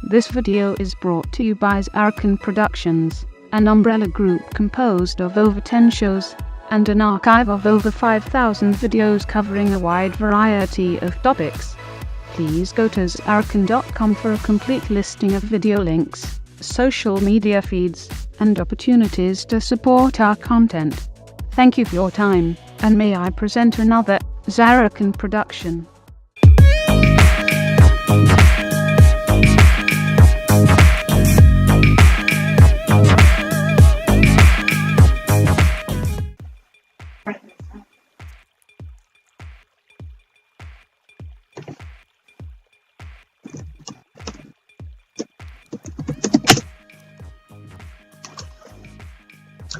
This video is brought to you by Zarrakan Productions, an umbrella group composed of over 10 shows and an archive of over 5,000 videos covering a wide variety of topics. Please go to zarrakan.com for a complete listing of video links, social media feeds, and opportunities to support our content. Thank you for your time, and may I present another Zarrakan production.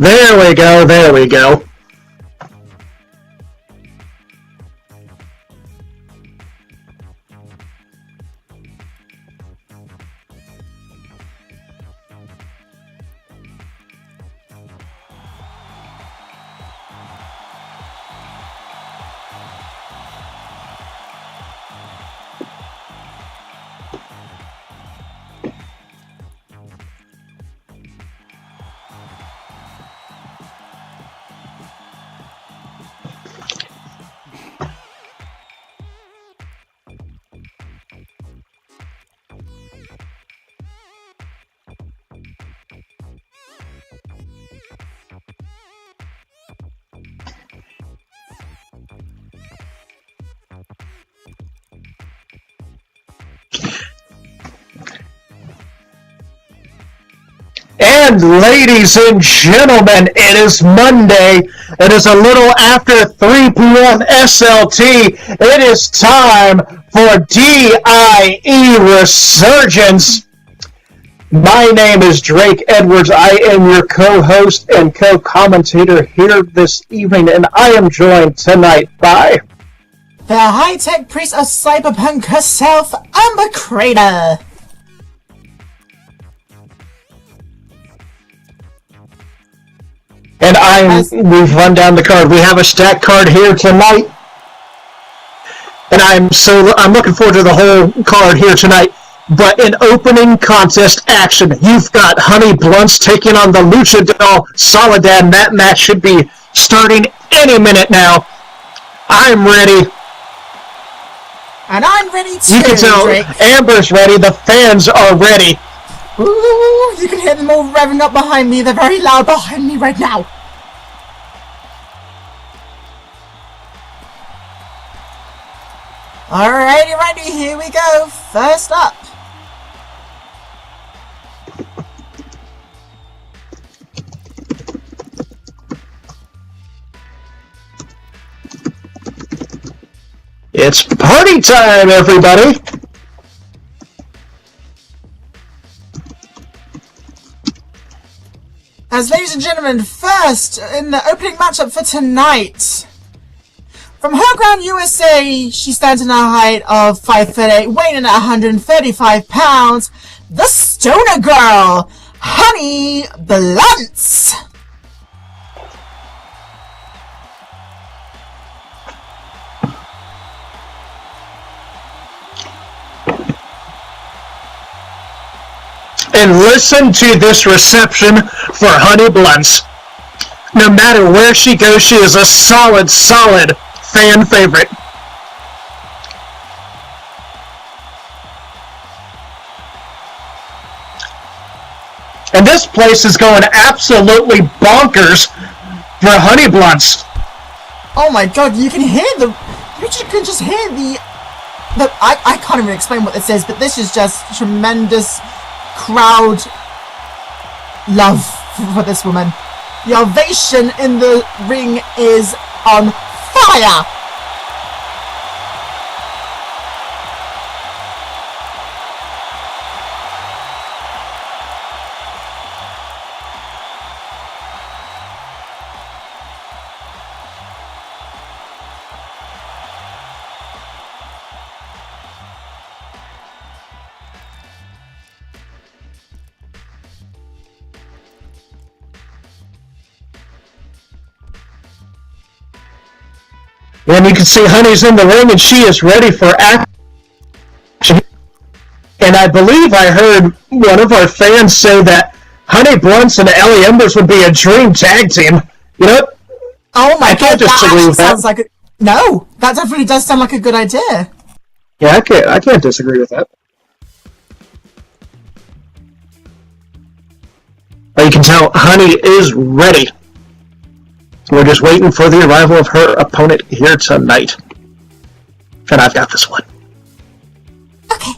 There we go. And ladies and gentlemen, it is Monday. It is a little after 3 p.m. SLT. It is time for DIE Resurgance. My name is Drake Edwards. I am your co-host and co-commentator here this evening, and I am joined tonight by the high-tech priest of cyberpunk herself, Amber Crater. And we've run down the card. We have a stack card here tonight. And I'm looking forward to the whole card here tonight. But in opening contest action, you've got Honey Blunts taking on the Luchador Soledad. That match should be starting any minute now. I'm ready. And I'm ready too, You can tell Drake. Amber's ready. The fans are ready. Ooh, you can hear them all revving up behind me. They're very loud behind me right now. Alrighty, ready, here we go. First up. It's party time, everybody. As ladies and gentlemen, first in the opening matchup for tonight, from her ground USA, she stands in a height of 5'8", weighing in at 135 pounds, the Stoner Girl, Honey Blunts. And listen to this reception for Honey Blunts. No matter where she goes, she is a solid fan favorite. And this place is going absolutely bonkers for Honey Blunts. Oh my god, you can just hear the I can't even explain what this is, but this is just tremendous crowd love for this woman. The ovation in the ring is on fire. And you can see Honey's in the ring, and she is ready for action. And I believe I heard one of our fans say that Honey Blunts and Ellie Embers would be a dream tag team. You know what? Oh my god, that sounds like no, that definitely does sound like a good idea. Yeah, I can't disagree with that. But you can tell Honey is ready. We're just waiting for the arrival of her opponent here tonight. And I've got this one. Okay.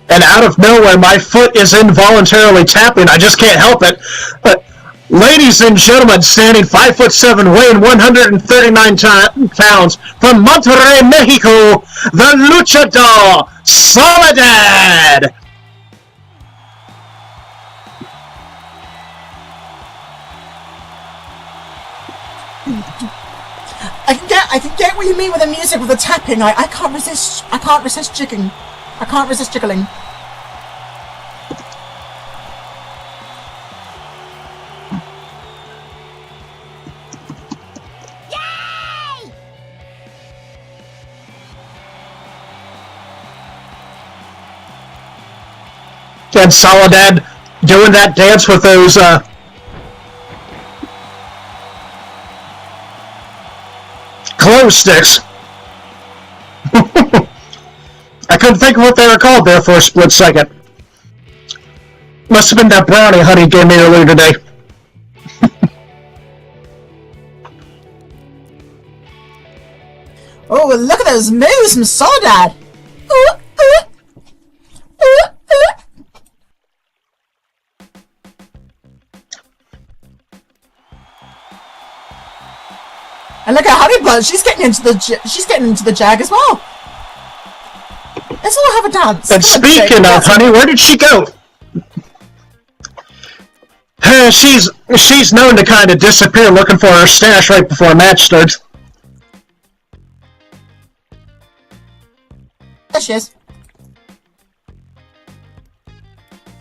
And out of nowhere, my foot is involuntarily tapping. I just can't help it. But, ladies and gentlemen, standing 5'7", weighing 139 pounds, from Monterrey, Mexico, the Luchador, Soledad! I can get what you mean with the music, with the tapping. I can't resist jiggling. I can't resist jiggling. Yay! And Soledad doing that dance with those, glow sticks. I couldn't think of what they were called there for a split second. Must have been that brownie Honey gave me earlier today. Oh, look at those moves from Soledad! And look at Honey Blunt, she's getting into the jag as well. Let's all have a dance. And speaking of Honey, where did she go? She's known to kind of disappear looking for her stash right before a match starts. There she is.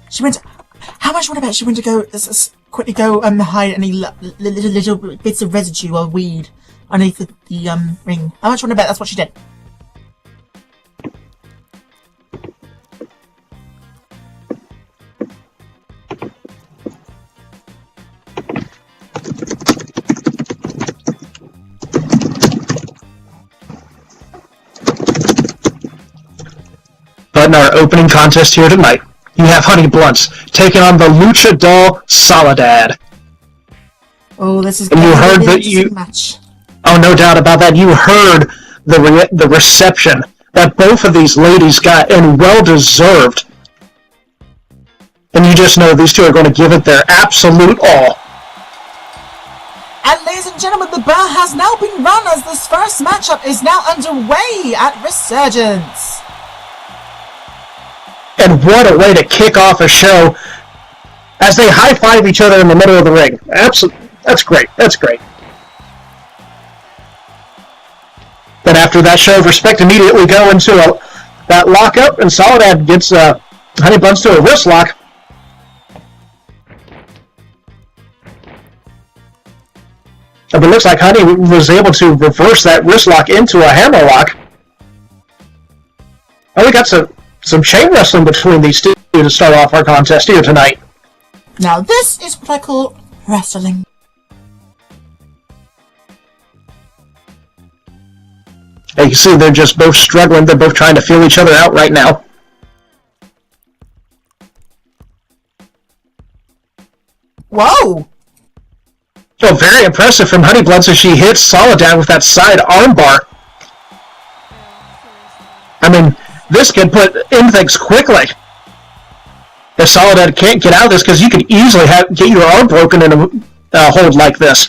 She went. How much would I bet she went to go quickly go hide any little bits of residue or weed underneath the ring? How much would I bet that's what she did? But in our opening contest here tonight, you have Honey Blunts taking on the Luchador Soledad. Oh, this is and you heard that match. Oh, no doubt about that. You heard the reception that both of these ladies got, and well deserved. And you just know these two are going to give it their absolute all. And ladies and gentlemen, the bell has now been rung as this first matchup is now underway at Resurgance. And what a way to kick off a show as they high-five each other in the middle of the ring. Absolutely, that's great. That's great. Then after that show of respect, immediately go into that lockup, and Soledad gets Honey Buns to a wrist lock. But it looks like Honey was able to reverse that wrist lock into a hammer lock. Oh, we got some chain wrestling between these two to start off our contest here tonight. Now this is what I call wrestling. And you can see they're just both struggling. They're both trying to feel each other out right now. Whoa! Oh, very impressive from Honey Blunts as she hits Soledad with that side armbar. I mean, this can end things quickly. If Soledad can't get out of this, because you could easily get your arm broken in a hold like this.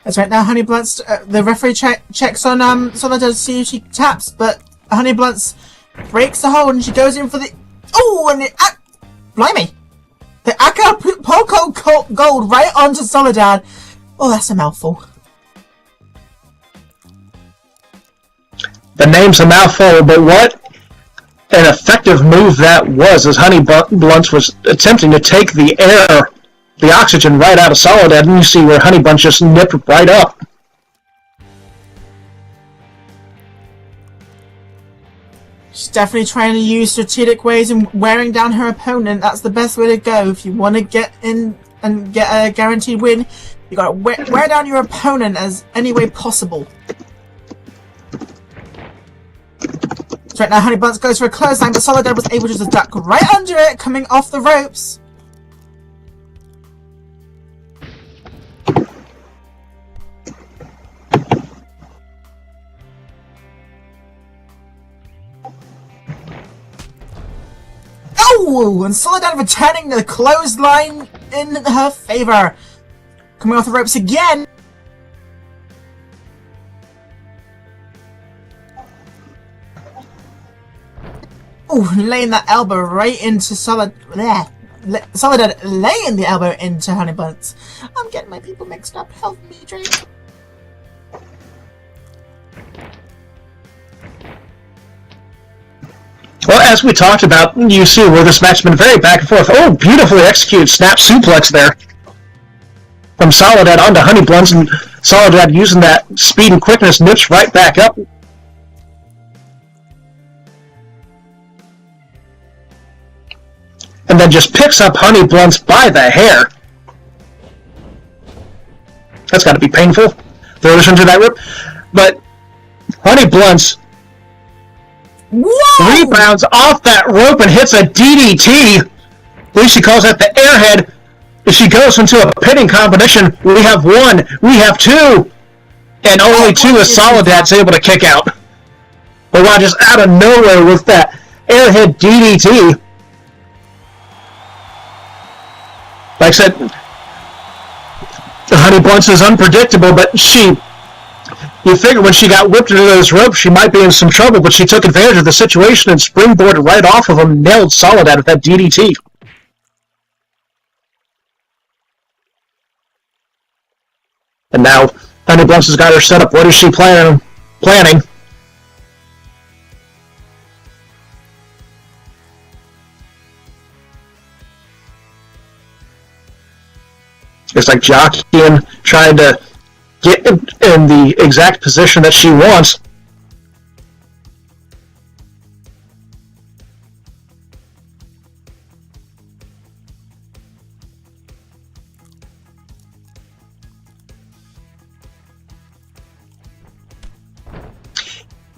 That's right. Now Honey Blunts, the referee checks on Soledad to see if she taps, but Honey Blunts breaks the hold and she goes in for the... Oh, and it... blimey! The Acapulco Gold right onto Soledad. Oh, that's a mouthful. The name's a mouthful, but what an effective move that was, as Honey Blunts was attempting to take the air, the oxygen right out of Soledad, and you see where Honey Bunch just nipped right up. She's definitely trying to use strategic ways and wearing down her opponent. That's the best way to go. If you want to get in and get a guaranteed win, you gotta wear down your opponent as any way possible. So right now, Honey Buns goes for a clothesline, but Soledad was able to just duck right under it, coming off the ropes. Oh, and Soledad returning the clothesline in her favor. Coming off the ropes again. Oh, laying that elbow right into Soledad, laying the elbow into Honey Buns. I'm getting my people mixed up. Help me, Drake. Well, as we talked about, you see where this match has been very back and forth. Oh, beautifully executed snap suplex there. From Soledad onto Honey Blunts, and Soledad using that speed and quickness nips right back up. And then just picks up Honey Blunts by the hair. That's got to be painful. Throws into that rip. But Honey Blunts rebounds off that rope and hits a DDT. At least she calls that the airhead. If she goes into a pitting competition, we have one, we have two, and only two is Soledad's able to kick out. But wow, just out of nowhere with that airhead DDT. Like I said, Honey Blunts is unpredictable, but you figure when she got whipped into those ropes, she might be in some trouble, but she took advantage of the situation and springboarded right off of him, nailed Soledad with that DDT. And now, Honey Blunts has got her set up. What is she planning? It's like jockeying, trying to get in the exact position that she wants.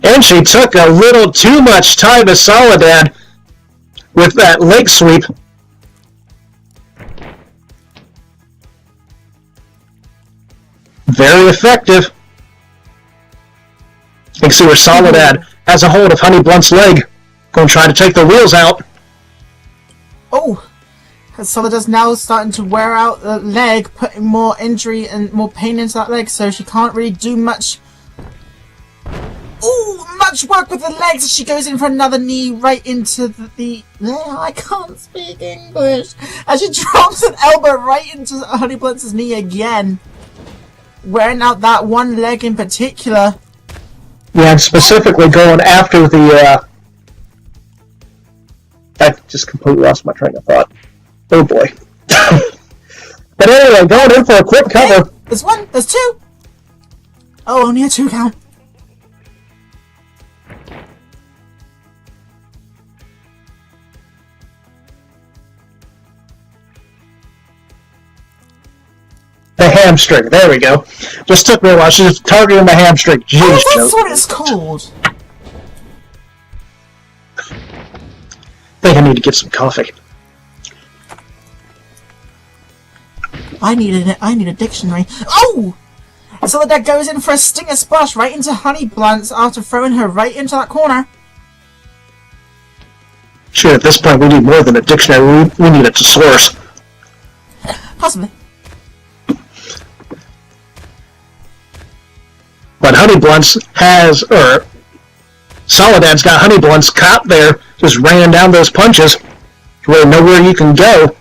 And she took a little too much time to Soledad with that leg sweep. Very effective. You can see where Soledad has a hold of Honey Blunt's leg. Going to try to take the wheels out. Oh! Soledad's now starting to wear out the leg, putting more injury and more pain into that leg, so she can't really do much. Oh, much work with the legs as she goes in for another knee right into the I can't speak English. As she drops an elbow right into Honey Blunt's knee again. Wearing out that one leg in particular. Yeah, and specifically going after the I just completely lost my train of thought. Oh boy. But anyway, going in for a quick cover. Hey, there's one, there's two. Oh, only a 2 count. The hamstring. There we go. Just took me a while. She was targeting the hamstring. Jeez, oh, that's what it's called. I think I need to get some coffee. I need a dictionary. Oh! So that goes in for a stinger splash right into Honey Blunts after throwing her right into that corner. Sure, at this point we need more than a dictionary. We need a thesaurus. Possibly. But Honey Blunts Soledad's got Honey Blunts caught there, just raining down those punches. Really nowhere you can go.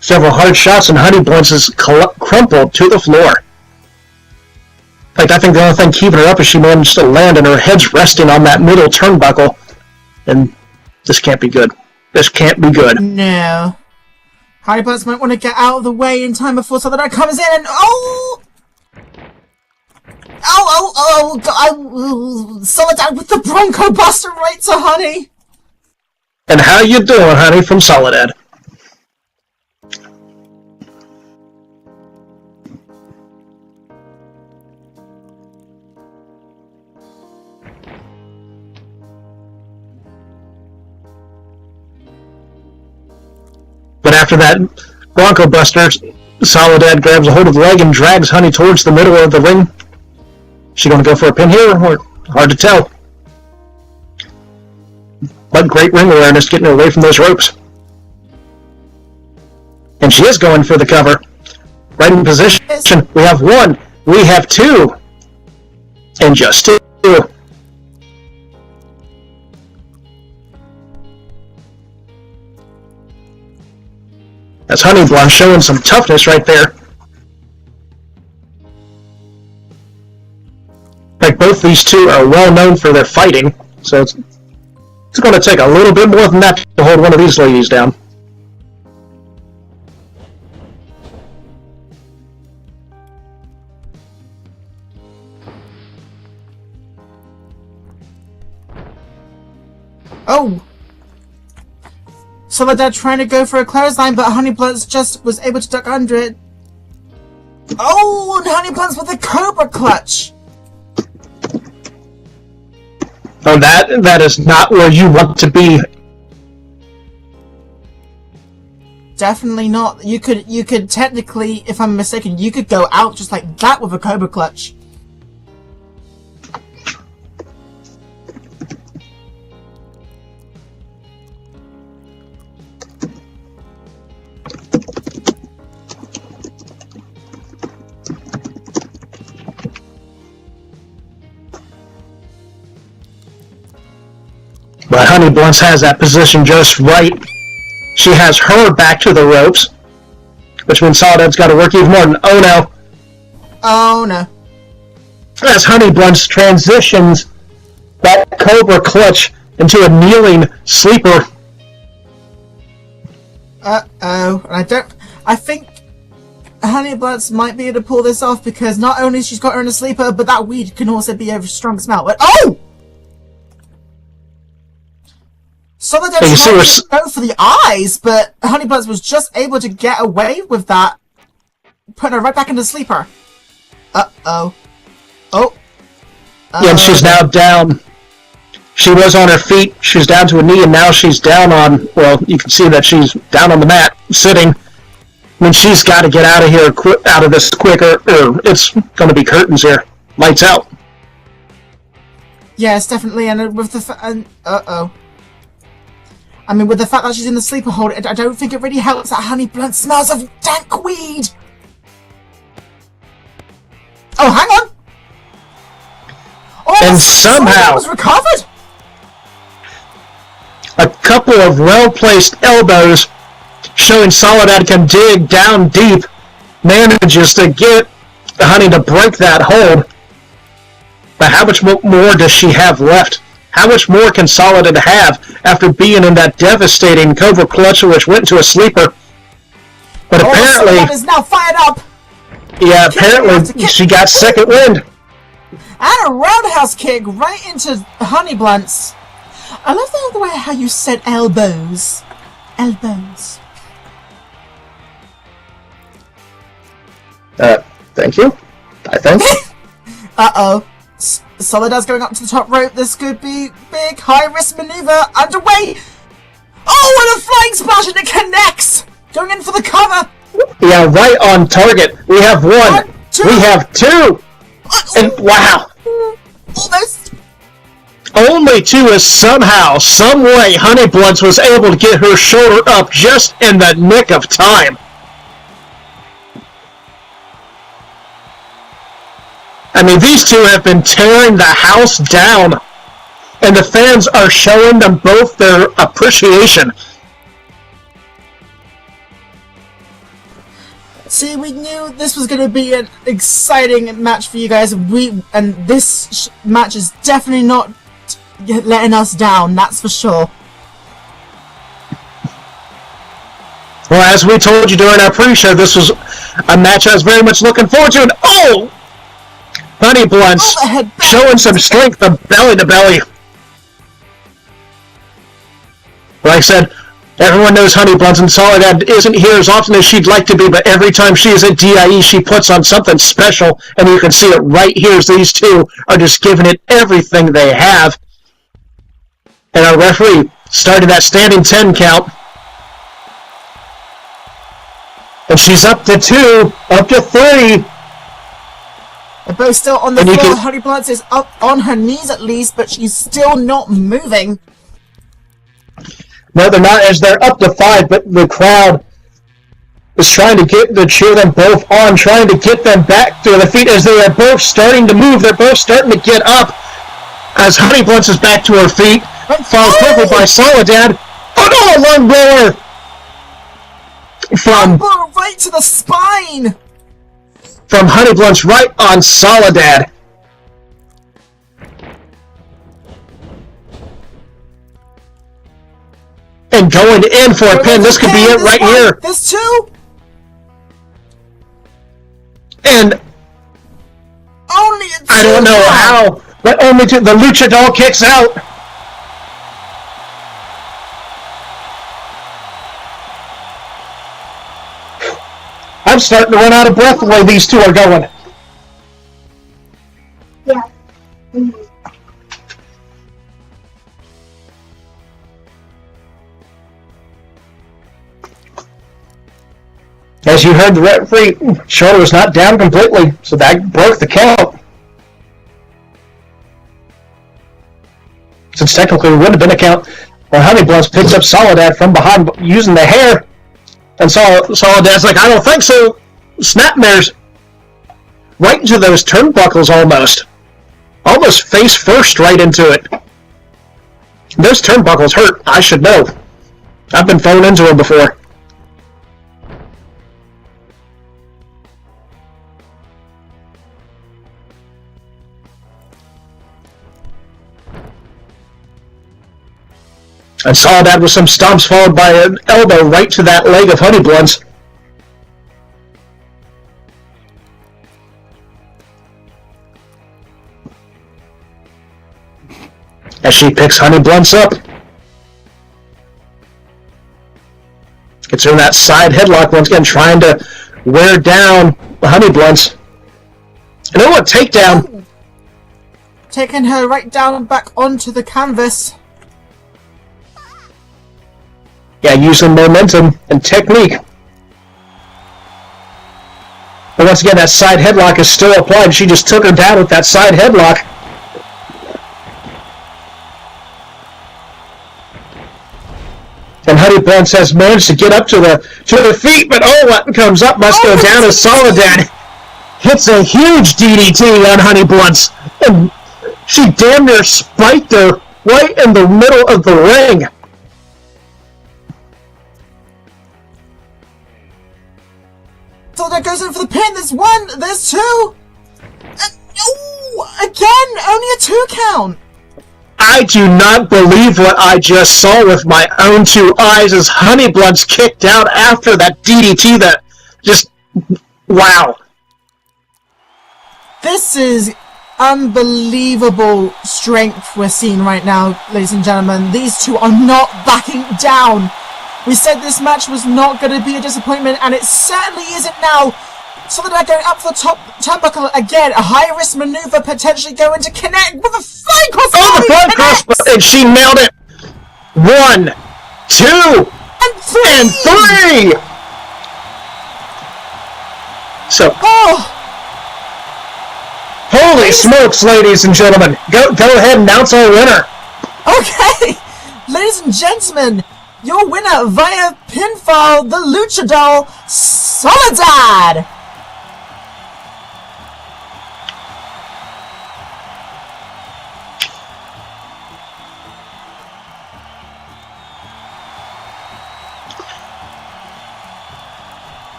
Several hard shots and Honey Blunts is crumpled to the floor. In fact, I think the only thing keeping her up is she managed to land and her head's resting on that middle turnbuckle. And this can't be good. This can't be good. No. Honey Buns might want to get out of the way in time before Soledad comes in and Soledad with the Bronco Buster right to Honey. And how you doing, honey, from Soledad? But after that Bronco Buster, Soledad grabs a hold of the leg and drags Honey towards the middle of the ring. She gonna go for a pin here, or hard to tell. But great ring awareness getting her away from those ropes. And she is going for the cover. Right in position. We have one. We have two. And just two. That's Honey Blunt showing some toughness right there. Like both these two are well known for their fighting, so it's going to take a little bit more than that to hold one of these ladies down. Oh! Soledad trying to go for a clothesline, but Honey Blunts just was able to duck under it. Oh, and Honey Blunts with a Cobra Clutch! Oh, that is not where you want to be. Definitely not. You could technically, if I'm mistaken, you could go out just like that with a Cobra Clutch. But Honey Blunts has that position just right. She has her back to the ropes, which means Soledad's got to work even more. Oh no. Oh no. As Honey Blunts transitions that Cobra Clutch into a kneeling sleeper. Uh-oh. I think Honey Blunts might be able to pull this off because not only she's got her in a sleeper, but that weed can also be a strong smell. But oh! Soledad tried to go for the eyes, but Honey Blunts was just able to get away with that, putting her right back into sleeper. Uh-oh. Oh. Yeah, and she's now down. She was on her feet, she's down to a knee, and now she's down on, well, you can see that she's down on the mat, sitting. I mean, she's got to get out of here, out of this quicker, or it's going to be curtains here. Lights out. Yes, definitely, and with the uh-oh. I mean, with the fact that she's in the sleeper hold, I don't think it really helps that Honey Blunt smells of dank weed. Oh, hang on. Oh, and somehow was recovered. A couple of well-placed elbows showing Soledad can dig down deep, manages to get Honey to break that hold. But how much more does she have left? How much more can Soledad have after being in that devastating Cobra Clutch, which went into a sleeper? But apparently, Soledad is now fired up. Yeah, apparently she got second wind. And a roundhouse kick right into Honey Blunts. I love the way how you said elbows. Elbows. Thank you. I think. Uh-oh. Soledad's going up to the top rope. This could be big, high-risk maneuver underway. Oh, and a flying splash, and it connects. Going in for the cover. Yeah, right on target. We have one. We have two. And wow. Almost. Only two is somehow, some way, Honey Blunts was able to get her shoulder up just in the nick of time. I mean, these two have been tearing the house down, and the fans are showing them both their appreciation. See, we knew this was going to be an exciting match for you guys. And this match is definitely not letting us down, that's for sure. Well, as we told you during our pre-show, this was a match I was very much looking forward to. And oh! Honey Blunts showing some strength from belly to belly. Like I said, everyone knows Honey Blunts, and Soledad isn't here as often as she'd like to be, but every time she is at DIE, she puts on something special, and you can see it right here as these two are just giving it everything they have. And our referee started that standing 10 count. And she's up to 2, up to 3. They're both still on the floor. Honey Blunts is up on her knees at least, but she's still not moving. No, they're not, as they're up to 5, but the crowd is trying to cheer them both on, trying to get them back to their feet as they are both starting to move. They're both starting to get up as Honey Blunts is back to her feet, followed quickly by Soledad. Oh no, a lung blower! From right to the spine! From Honey Blunts right on Soledad. And going in for a pin. This could be it right here. There's 2. And only I don't know how, but only 2. The Luchador kicks out. I'm starting to run out of breath the way these two are going. Yeah. As you heard, the referee shoulder was not down completely, so that broke the count. Since technically it would have been a count, where Honey Blunts picks up Soledad from behind using the hair. And Soledad's like, I don't think so. Snapmares right into those turnbuckles almost. Almost face first right into it. Those turnbuckles hurt. I should know. I've been thrown into them before. And Soledad with some stomps followed by an elbow right to that leg of Honey Blunts. As she picks Honey Blunts up. Gets her in that side headlock once again, trying to wear down the Honey Blunts. And then what, takedown. Taking her right down and back onto the canvas. Yeah, using momentum and technique. But once again, that side headlock is still applied. She just took her down with that side headlock. And Honey Blunts has managed to get up to the feet, but oh, what comes up must go down as Soledad hits a huge DDT on Honey Blunts. And she damn near spiked her right in the middle of the ring. So that goes in for the pin. There's 1, there's 2. Again, only a 2 count. I do not believe what I just saw with my own 2 eyes as Honey Blunts kicked out after that DDT. That just, wow. This is unbelievable strength we're seeing right now, ladies and gentlemen. These two are not backing down. We said this match was not going to be a disappointment, and it certainly isn't now. So that they're going up for the top turnbuckle again. A high-risk maneuver, potentially going to connect with a flying crossbody. Oh, the flying crossbody, and she nailed it. 1, 2, and 3. So, holy smokes, ladies and gentlemen. Go ahead and announce our winner. Okay, ladies and gentlemen, your winner via pinfall, the Luchador, Soledad.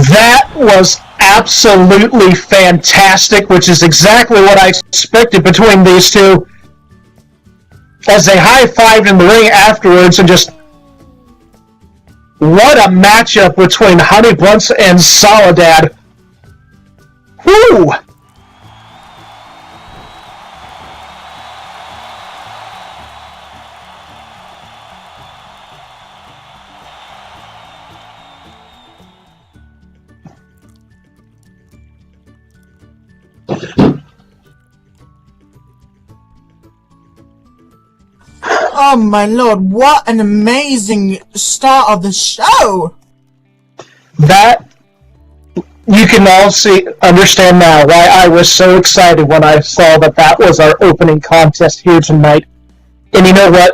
That was absolutely fantastic, which is exactly what I expected between these two. As they high-fived in the ring afterwards, and just what a matchup between Honey Blunts and Soledad. Whew! Oh my lord, what an amazing start of the show! That, you can all understand now why I was so excited when I saw that was our opening contest here tonight. And you know what,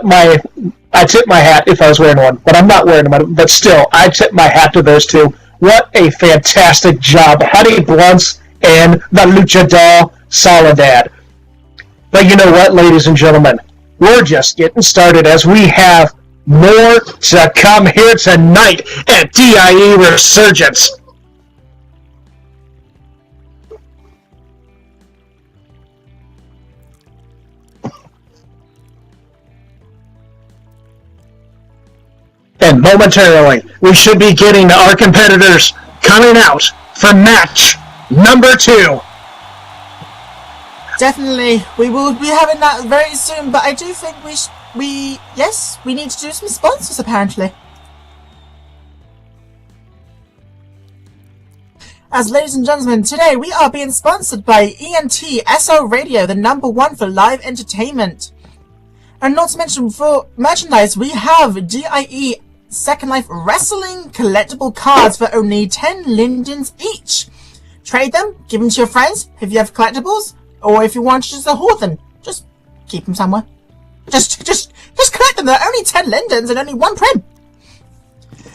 I tip my hat if I was wearing one, but I'm not wearing one, but still, I tip my hat to those two. What a fantastic job, Honey Blunts and the Luchador Soledad. But you know what, ladies and gentlemen? We're just getting started, as we have more to come here tonight at DIE Resurgance. And momentarily, we should be getting our competitors coming out for match number 2. Definitely, we will be having that very soon, but I do think we need to do some sponsors, apparently. As ladies and gentlemen, today we are being sponsored by ENT SO Radio, the #1 for live entertainment. And not to mention, for merchandise, we have DIE Second Life Wrestling collectible cards for only 10 lindens each. Trade them, give them to your friends if you have collectibles. Or if you want to just hoard them, just keep them somewhere. Just collect them. There are only 10 lindens and only 1 prim.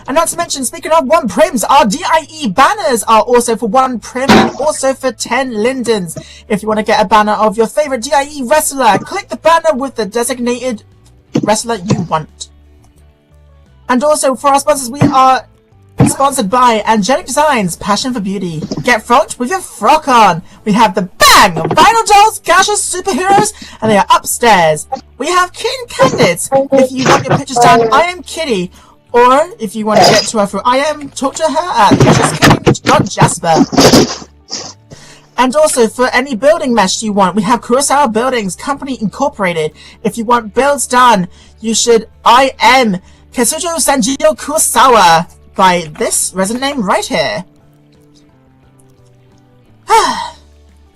And not to mention, speaking of 1 prims, our DIE banners are also for 1 prim and also for 10 lindens. If you want to get a banner of your favorite DIE wrestler, click the banner with the designated wrestler you want. And also, for our sponsors, we are sponsored by Angelic Designs, Passion for Beauty. Get frocked with your frock on. We have the Bang! Vinyl Dolls, Gashes, Superheroes, and they are upstairs. We have Kitty Candidates. If you want your pictures done, I am Kitty. Or, if you want to get to her through I am, talk to her at justkitty.jasper. And also, for any building mesh you want, we have Kurosawa Buildings Company Incorporated. If you want builds done, you should I am Kazujo Sanjiro Kurosawa. By this resident name right here.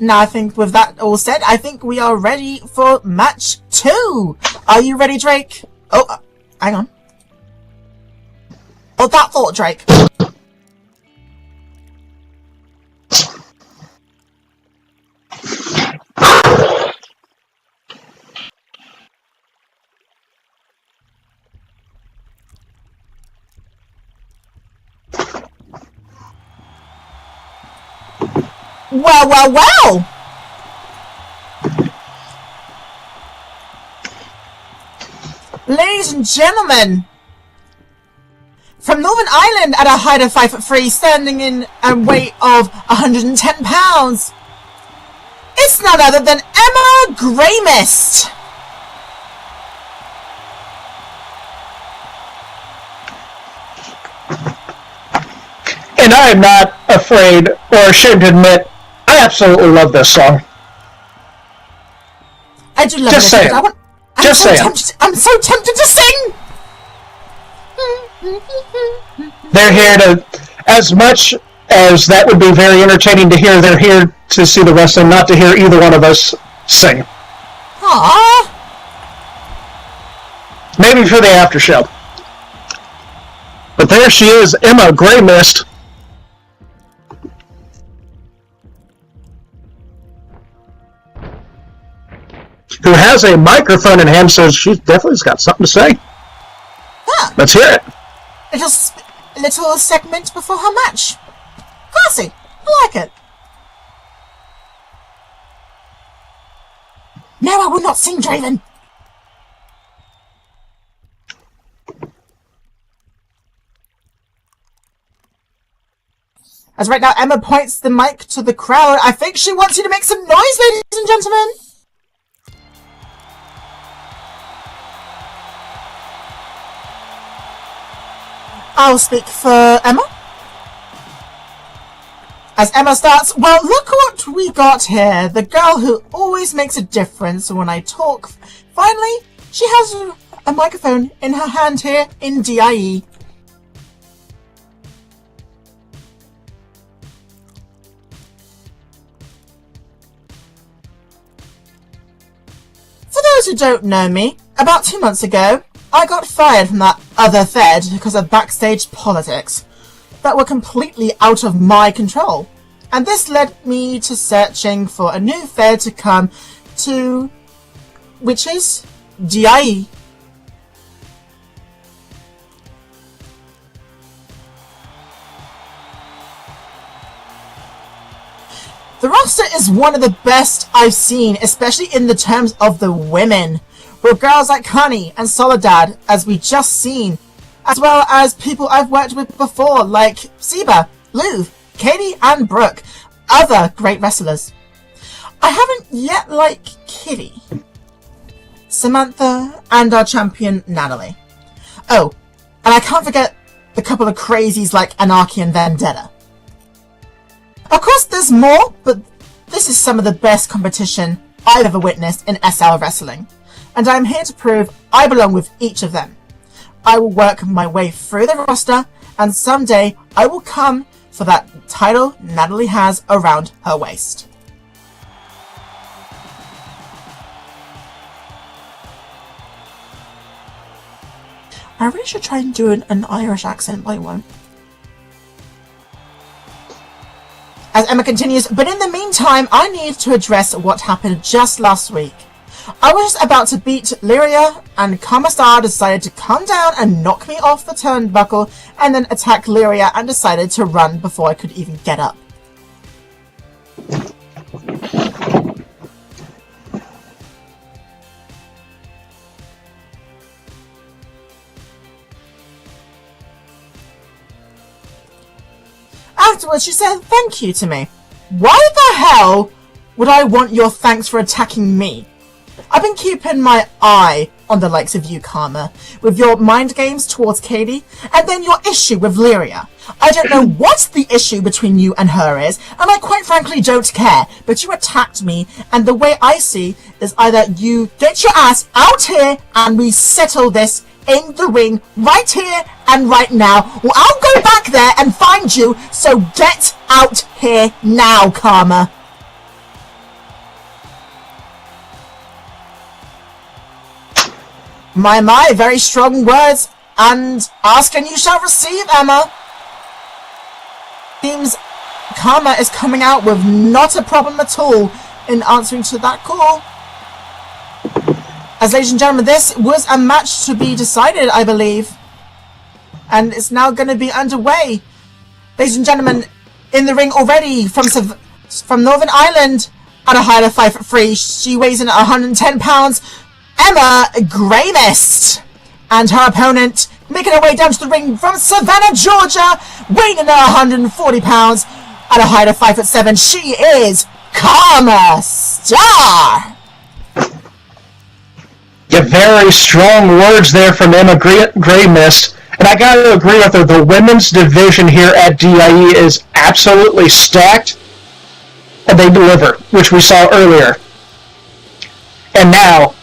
Now I think with that all said, I think we are ready for match 2. Are you ready, Drake? Oh, hang on. Oh, that thought, Drake. Well! Ladies and gentlemen, from Northern Ireland at a height of 5'3", standing in a weight of 110 pounds, it's none other than Emma Greymist. And I am not afraid or ashamed to admit, I absolutely love this song. I do love Just this. saying. Just saying. I'm so tempted to sing. They're here to, as much as that would be very entertaining to hear, they're here to see the wrestling, not to hear either one of us sing. Aww. Maybe for the after show. But there she is, Emma Greymist. Who has a microphone in hand, so she's definitely got something to say. Huh. Let's hear it. A little segment before her match. Classy. I like it. No, I will not sing, Draven. As right now, Emma points the mic to the crowd. I think she wants you to make some noise, ladies and gentlemen. I'll speak for Emma. As Emma starts, well, look what we got here. The girl who always makes a difference when I talk. Finally, she has a microphone in her hand here in DIE. For those who don't know me, about 2 months ago, I got fired from that other Fed because of backstage politics that were completely out of my control. And this led me to searching for a new Fed to come to, which is DIE. The roster is one of the best I've seen, especially in the terms of the women, with girls like Connie and Soledad, as we just seen, as well as people I've worked with before, like Seba, Louv, Katie, and Brooke, other great wrestlers. I haven't yet liked Kitty, Samantha, and our champion, Natalie. Oh, and I can't forget the couple of crazies like Anarchy and Vendetta. Of course, there's more, but this is some of the best competition I've ever witnessed in SL wrestling, and I'm here to prove I belong with each of them. I will work my way through the roster, and someday I will come for that title Natalie has around her waist. I really should try and do an Irish accent, but I won't. As Emma continues, but in the meantime, I need to address what happened just last week. I was about to beat Lyria, and Karma Star decided to come down and knock me off the turnbuckle, and then attack Lyria and decided to run before I could even get up. Afterwards, she said thank you to me. Why the hell would I want your thanks for attacking me? I've been keeping my eye on the likes of you, Karma, with your mind games towards Katie, and then your issue with Lyria. I don't know what the issue between you and her is, and I quite frankly don't care, but you attacked me, and the way I see is either you get your ass out here and we settle this in the ring right here and right now, or I'll go back there and find you, so get out here now, Karma. My, very strong words, and ask and you shall receive, Emma. Seems Karma is coming out with not a problem at all in answering to that call. As ladies and gentlemen, this was a match to be decided, I believe. And it's now going to be underway. Ladies and gentlemen, in the ring already from Northern Ireland at a height of 5'3", she weighs in at 110 pounds. Emma Greymist, and her opponent making her way down to the ring from Savannah, Georgia, weighing in at 140 pounds at a height of 5'7". She is Karma Star. Yeah, very strong words there from Emma Greymist, and I got to agree with her. The women's division here at DIE is absolutely stacked, and they deliver, which we saw earlier. And now,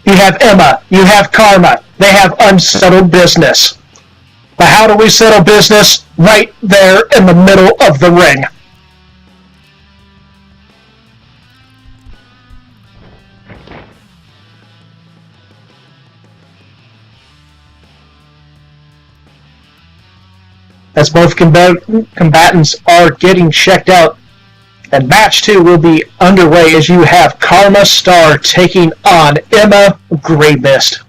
you have Emma, you have Karma, they have unsettled business. But how do we settle business? Right there in the middle of the ring. As both combatants are getting checked out, and match 2 will be underway as you have Karma Star taking on Emma Greymist.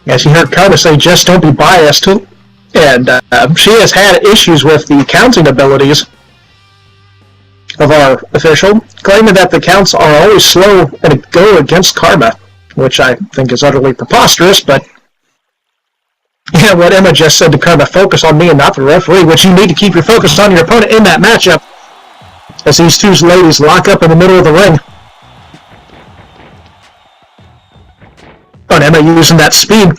As you heard Karma say, just don't be biased. And she has had issues with the counting abilities of our official, claiming that the counts are always slow and go against Karma, which I think is utterly preposterous, but yeah, what Emma just said to Karma, focus on me and not the referee, which you need to keep your focus on your opponent in that matchup, as these two ladies lock up in the middle of the ring. Oh, and Emma using that speed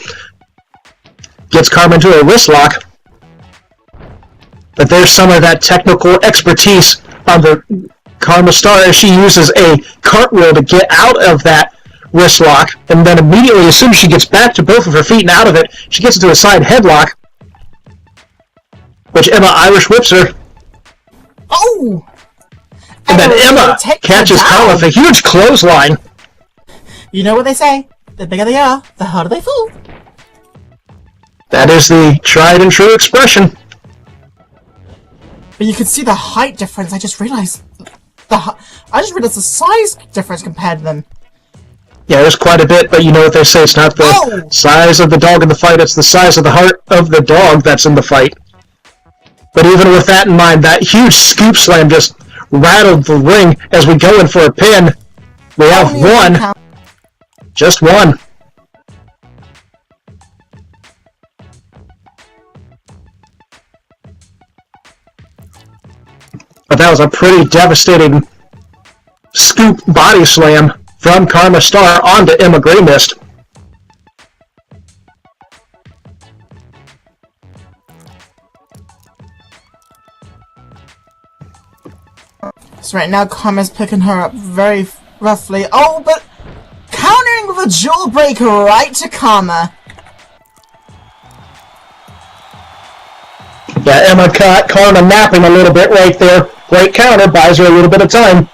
gets Karma into a wrist lock, but there's some of that technical expertise on the Karma Star as she uses a cartwheel to get out of that wrist lock, and then immediately, as soon as she gets back to both of her feet and out of it, she gets into a side headlock, which Emma Irish whips her. Oh! And then Emma catches Karma with a huge clothesline. You know what they say? The bigger they are, the harder they fall. That is the tried and true expression. But you can see the height difference. I just realized the size difference compared to them. Yeah, there's quite a bit, but you know what they say, it's not the size of the dog in the fight, it's the size of the heart of the dog that's in the fight. But even with that in mind, that huge scoop slam just rattled the ring as we go in for a pin. We have one. Just one. But that was a pretty devastating scoop body slam from Karma Star onto Emma Grey Mist. So right now Karma's picking her up very roughly. Oh, but countering with a jawbreaker right to Karma. Yeah, Emma caught Karma napping a little bit right there. Great counter, buys her a little bit of time.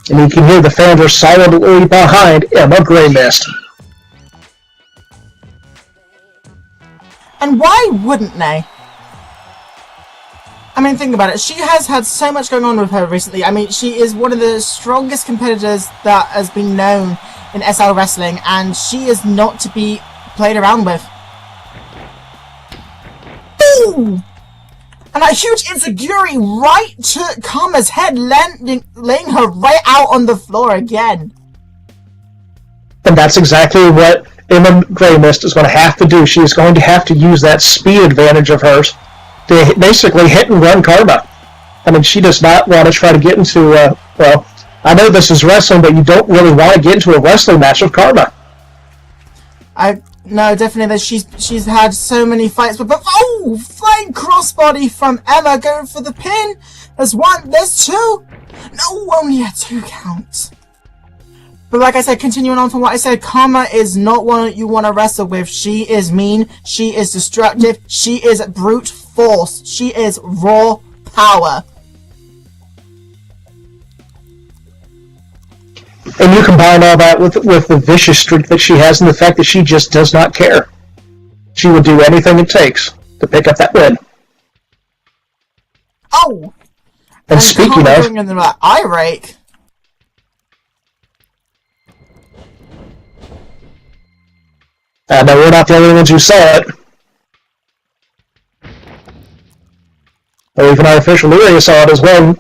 And you can hear the fans are silently behind Emma Grey Mist. And why wouldn't they? I mean, think about it. She has had so much going on with her recently. I mean, she is one of the strongest competitors that has been known in SL Wrestling, and she is not to be played around with. Boom! And a huge enziguri right to Karma's head, laying her right out on the floor again. And that's exactly what Emma Grey Mist is going to have to do. She is going to have to use that speed advantage of hers to basically hit and run Karma. I mean, she does not want to try to get into, well, I know this is wrestling, but you don't really want to get into a wrestling match with Karma. No, definitely that she's had so many fights with, but oh, flying crossbody from Emma going for the pin. There's one, there's two. No, only a 2 count. But like I said, continuing on from what I said, Karma is not one you want to wrestle with. She is mean, she is destructive, she is brute force, she is raw power. And you combine all that with the vicious streak that she has and the fact that she just does not care. She would do anything it takes to pick up that win. Oh! And speaking of... eye rake. No, we're not the only ones who saw it. Or even our official Luria saw it as well.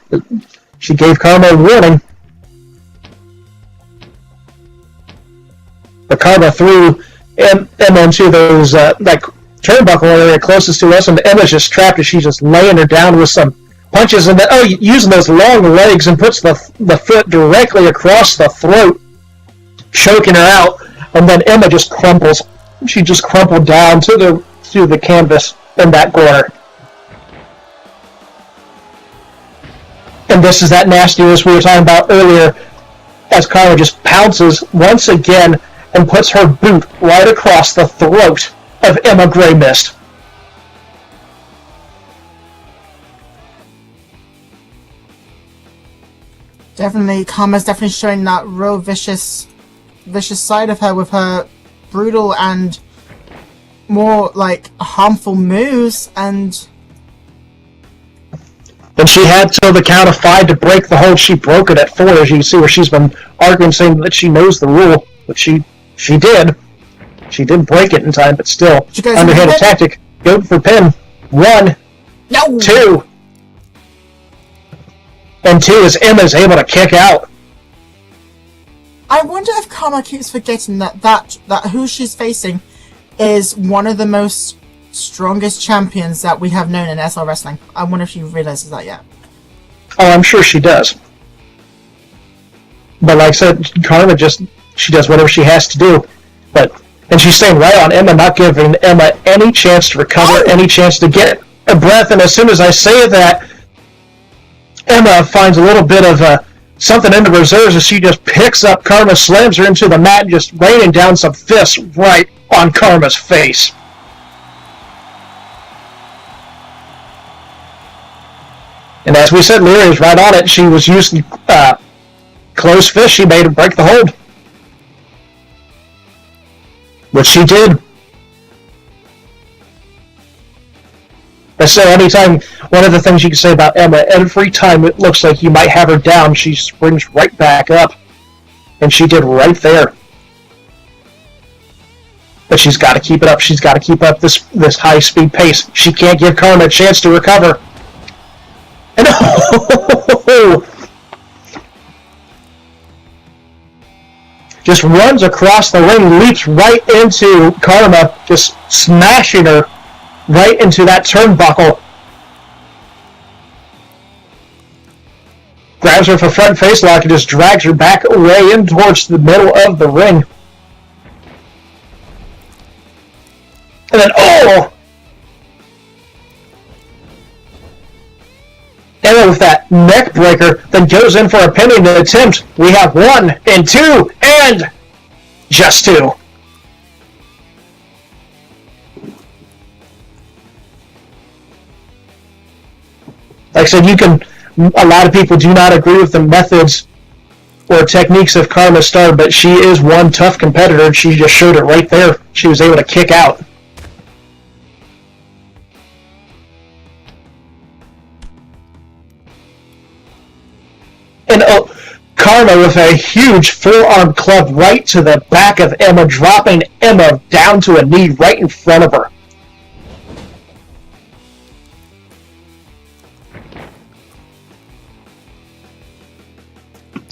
She gave Karma a warning. But Karma threw Emma into those, like, turnbuckle area closest to us, and Emma's just trapped as she's just laying her down with some punches, and then, using those long legs and puts the foot directly across the throat, choking her out, and then Emma just crumples. She just crumpled down to the canvas in that corner. And this is that nastiness we were talking about earlier, as Karma just pounces once again and puts her boot right across the throat of Emma Grey Mist. Definitely, Karma's definitely showing that real vicious side of her with her brutal and more, like, harmful moves, and... And she had till the count of 5 to break the hold. She broke it at 4, as you can see, where she's been arguing, saying that she knows the rule, but she did. She didn't break it in time, but still, underhanded tactic. Go for pin. 1, No! 2, and 2 as Emma's able to kick out. I wonder if Karma keeps forgetting that who she's facing is one of the most strongest champions that we have known in SL Wrestling. I wonder if she realizes that yet. Oh, I'm sure she does. But like I said, Karma she does whatever she has to do. And she's staying right on Emma, not giving Emma any chance to recover, any chance to get a breath. And as soon as I say that, Emma finds a little bit of something in the reserves as she just picks up Karma, slams her into the mat, and just raining down some fists right on Karma's face. And as we said, Lyria was right on it. She was using closed fist. She made her break the hold. Which she did. So anytime, one of the things you can say about Emma, every time it looks like you might have her down, she springs right back up. And she did right there. But she's got to keep it up. She's got to keep up this high-speed pace. She can't give Karma a chance to recover. And just runs across the ring, leaps right into Karma, just smashing her right into that turnbuckle. Grabs her for front face lock and just drags her back way in towards the middle of the ring. And then, Emma with that neck breaker, then goes in for a pinning attempt. We have 1 and 2 and just 2. Like I said, a lot of people do not agree with the methods or techniques of Karma Star, but she is one tough competitor, and she just showed it right there. She was able to kick out. And Karma with a huge forearm club right to the back of Emma, dropping Emma down to a knee right in front of her.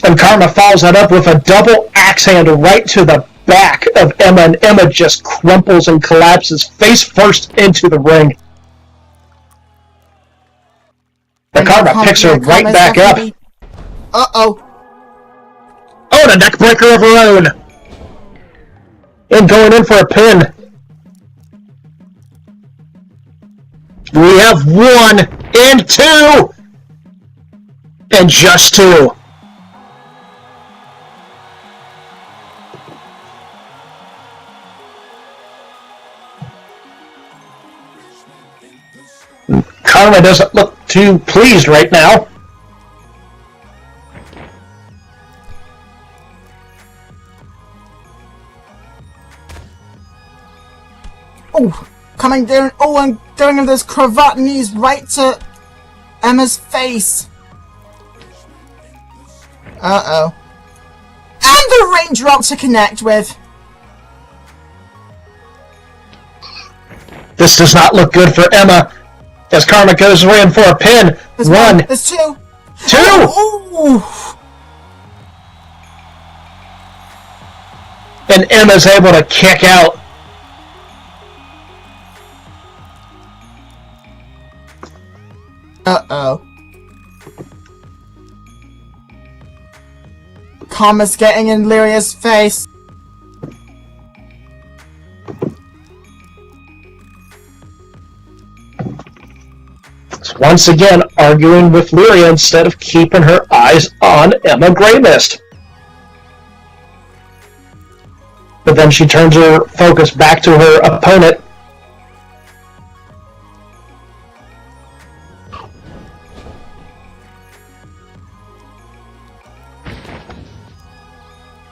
And Karma follows that up with a double axe handle right to the back of Emma, and Emma just crumples and collapses face first into the ring. And Karma picks her right back up. Uh-oh. Oh, the neck breaker of her own. And going in for a pin. We have 1 and 2. And just 2. Karma doesn't look too pleased right now. Oh, coming down. Oh, I'm going with those cravat knees right to Emma's face. Uh-oh. And the raindrop to connect with. This does not look good for Emma as Karma goes in for a pin. There's 1. There's 2. 2! Oh. And Emma's able to kick out. Uh-oh. Karma's getting in Lyria's face. Once again, arguing with Lyria instead of keeping her eyes on Emma Greymist. But then she turns her focus back to her opponent.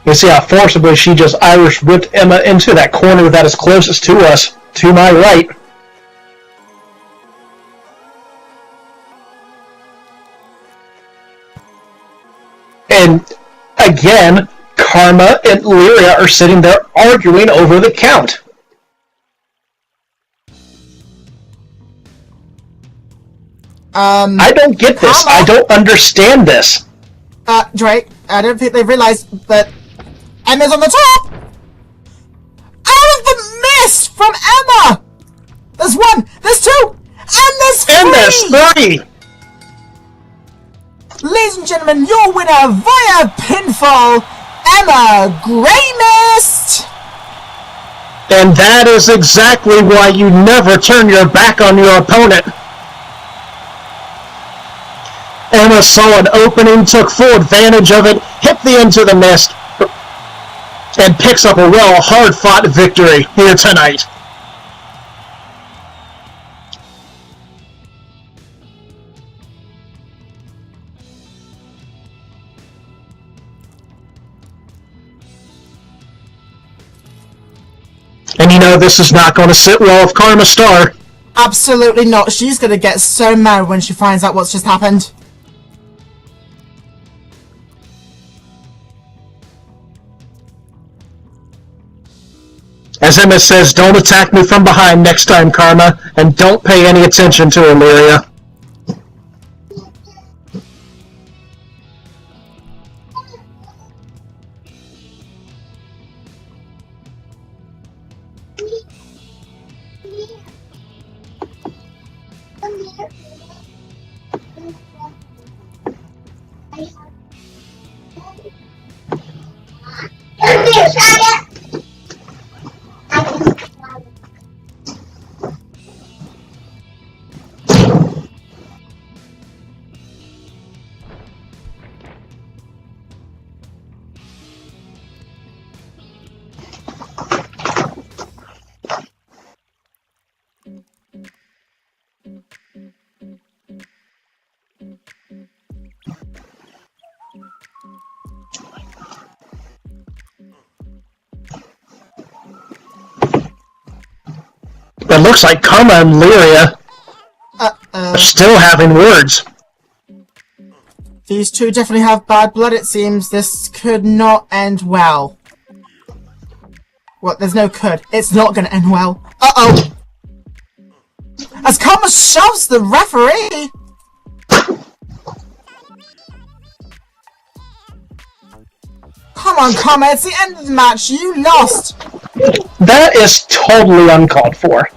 You see how forcibly she just Irish whipped Emma into that corner that is closest to us, to my right. again, Karma and Lyria are sitting there arguing over the count. I don't get this. Karma? I don't understand this. Drake, I don't think they've realized that Emma's on the top! Out of the mist from Emma! There's one, there's two, and there's three! And there's three! Ladies and gentlemen, your winner via pinfall, Emma Greymist! And that is exactly why you never turn your back on your opponent. Emma saw an opening, took full advantage of it, hit the Into the Mist, and picks up a real hard-fought victory here tonight. And you know this is not going to sit well with Karma Star. Absolutely not. She's gonna get so mad when she finds out what's just happened. As Emma says, don't attack me from behind next time, Karma, and don't pay any attention to Illyria. It looks like Karma and Lyria are still having words. These two definitely have bad blood, it seems. This could not end well. What? There's no could. It's not gonna end well. Uh-oh! As Karma shoves the referee! Come on, Karma, it's the end of the match. You lost! That is totally uncalled for.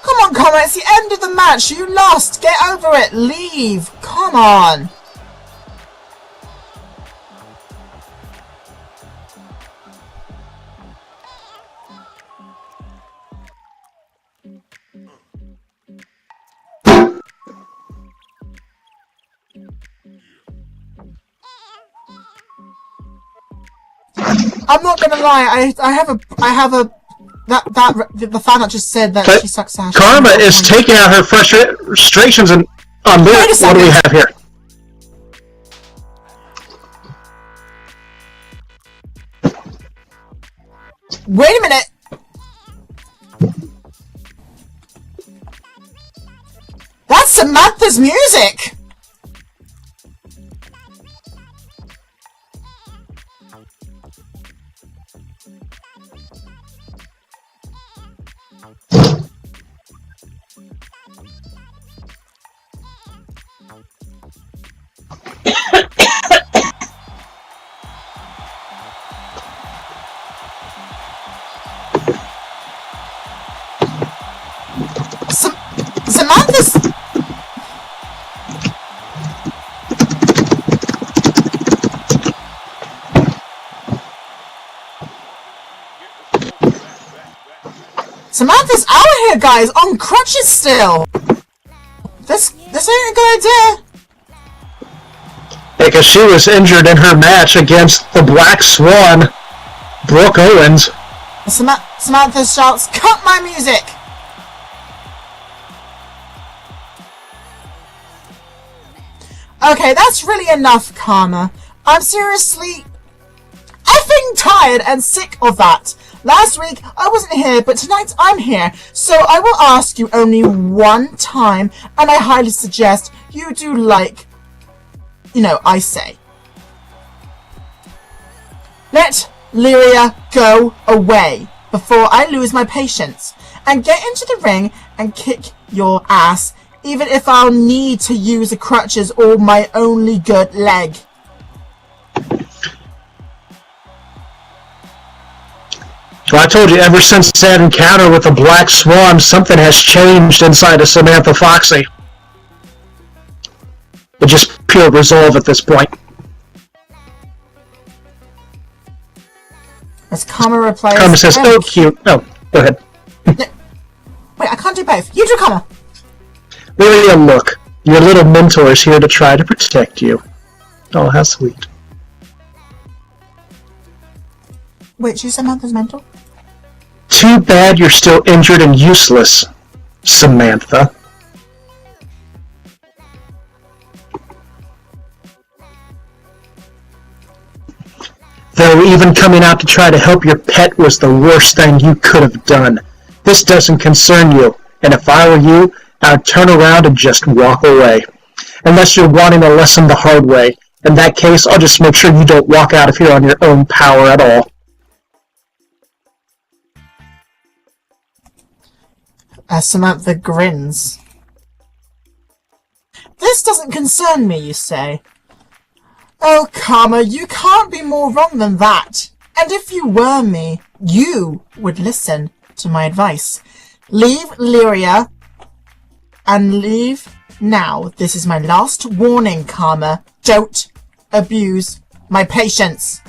Come on, Karma, it's the end of the match. You lost. Get over it. Leave. Come on. I'm not gonna lie. I have a the fan that just said that but she sucks ass. Karma is taking out her frustrations on Lyria. What do we have here? Wait a minute. That's Samantha's music. Samantha's... Samantha's out here, guys, on crutches still. This ain't a good idea. Because she was injured in her match against the Black Swan, Brooke Owens. Samantha shouts, "Cut my music!" Okay, that's really enough, Karma. I'm seriously effing tired and sick of that. Last week, I wasn't here, but tonight I'm here. So I will ask you only one time, and I highly suggest you do like, I say. Let Lyria go away before I lose my patience and get into the ring and kick your ass, even if I'll need to use the crutches or my only good leg. Well, I told you, ever since that encounter with the Black Swan, something has changed inside of Samantha Foxy. It's just pure resolve at this point. As Karma replies... Karma says, oh, cute. Oh, go ahead. Wait, I can't do both. You do Karma. Lilia, look. Your little mentor is here to try to protect you. Oh, how sweet. Wait, she's Samantha's mentor? Too bad you're still injured and useless, Samantha. Though even coming out to try to help your pet was the worst thing you could have done. This doesn't concern you, and if I were you, I'd turn around and just walk away. Unless you're wanting a lesson the hard way. In that case, I'll just make sure you don't walk out of here on your own power at all. As Samantha grins. This doesn't concern me, you say. Oh, Karma, you can't be more wrong than that. And if you were me, you would listen to my advice. Leave Lyria, and leave now. This is my last warning, Karma. Don't abuse my patience.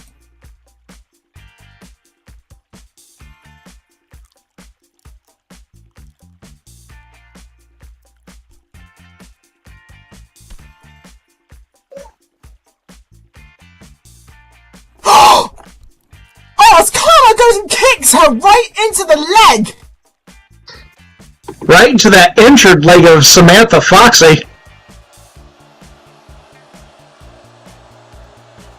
As Karma goes and kicks her right into the leg! Right into that injured leg of Samantha Foxy.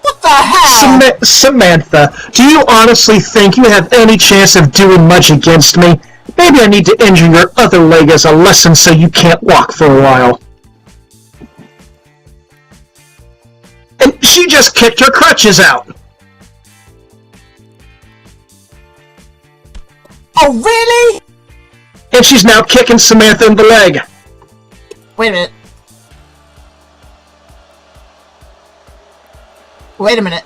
What the hell? Samantha, do you honestly think you have any chance of doing much against me? Maybe I need to injure your other leg as a lesson so you can't walk for a while. And she just kicked her crutches out. Oh, really? And she's now kicking Samantha in the leg. Wait a minute. Wait a minute.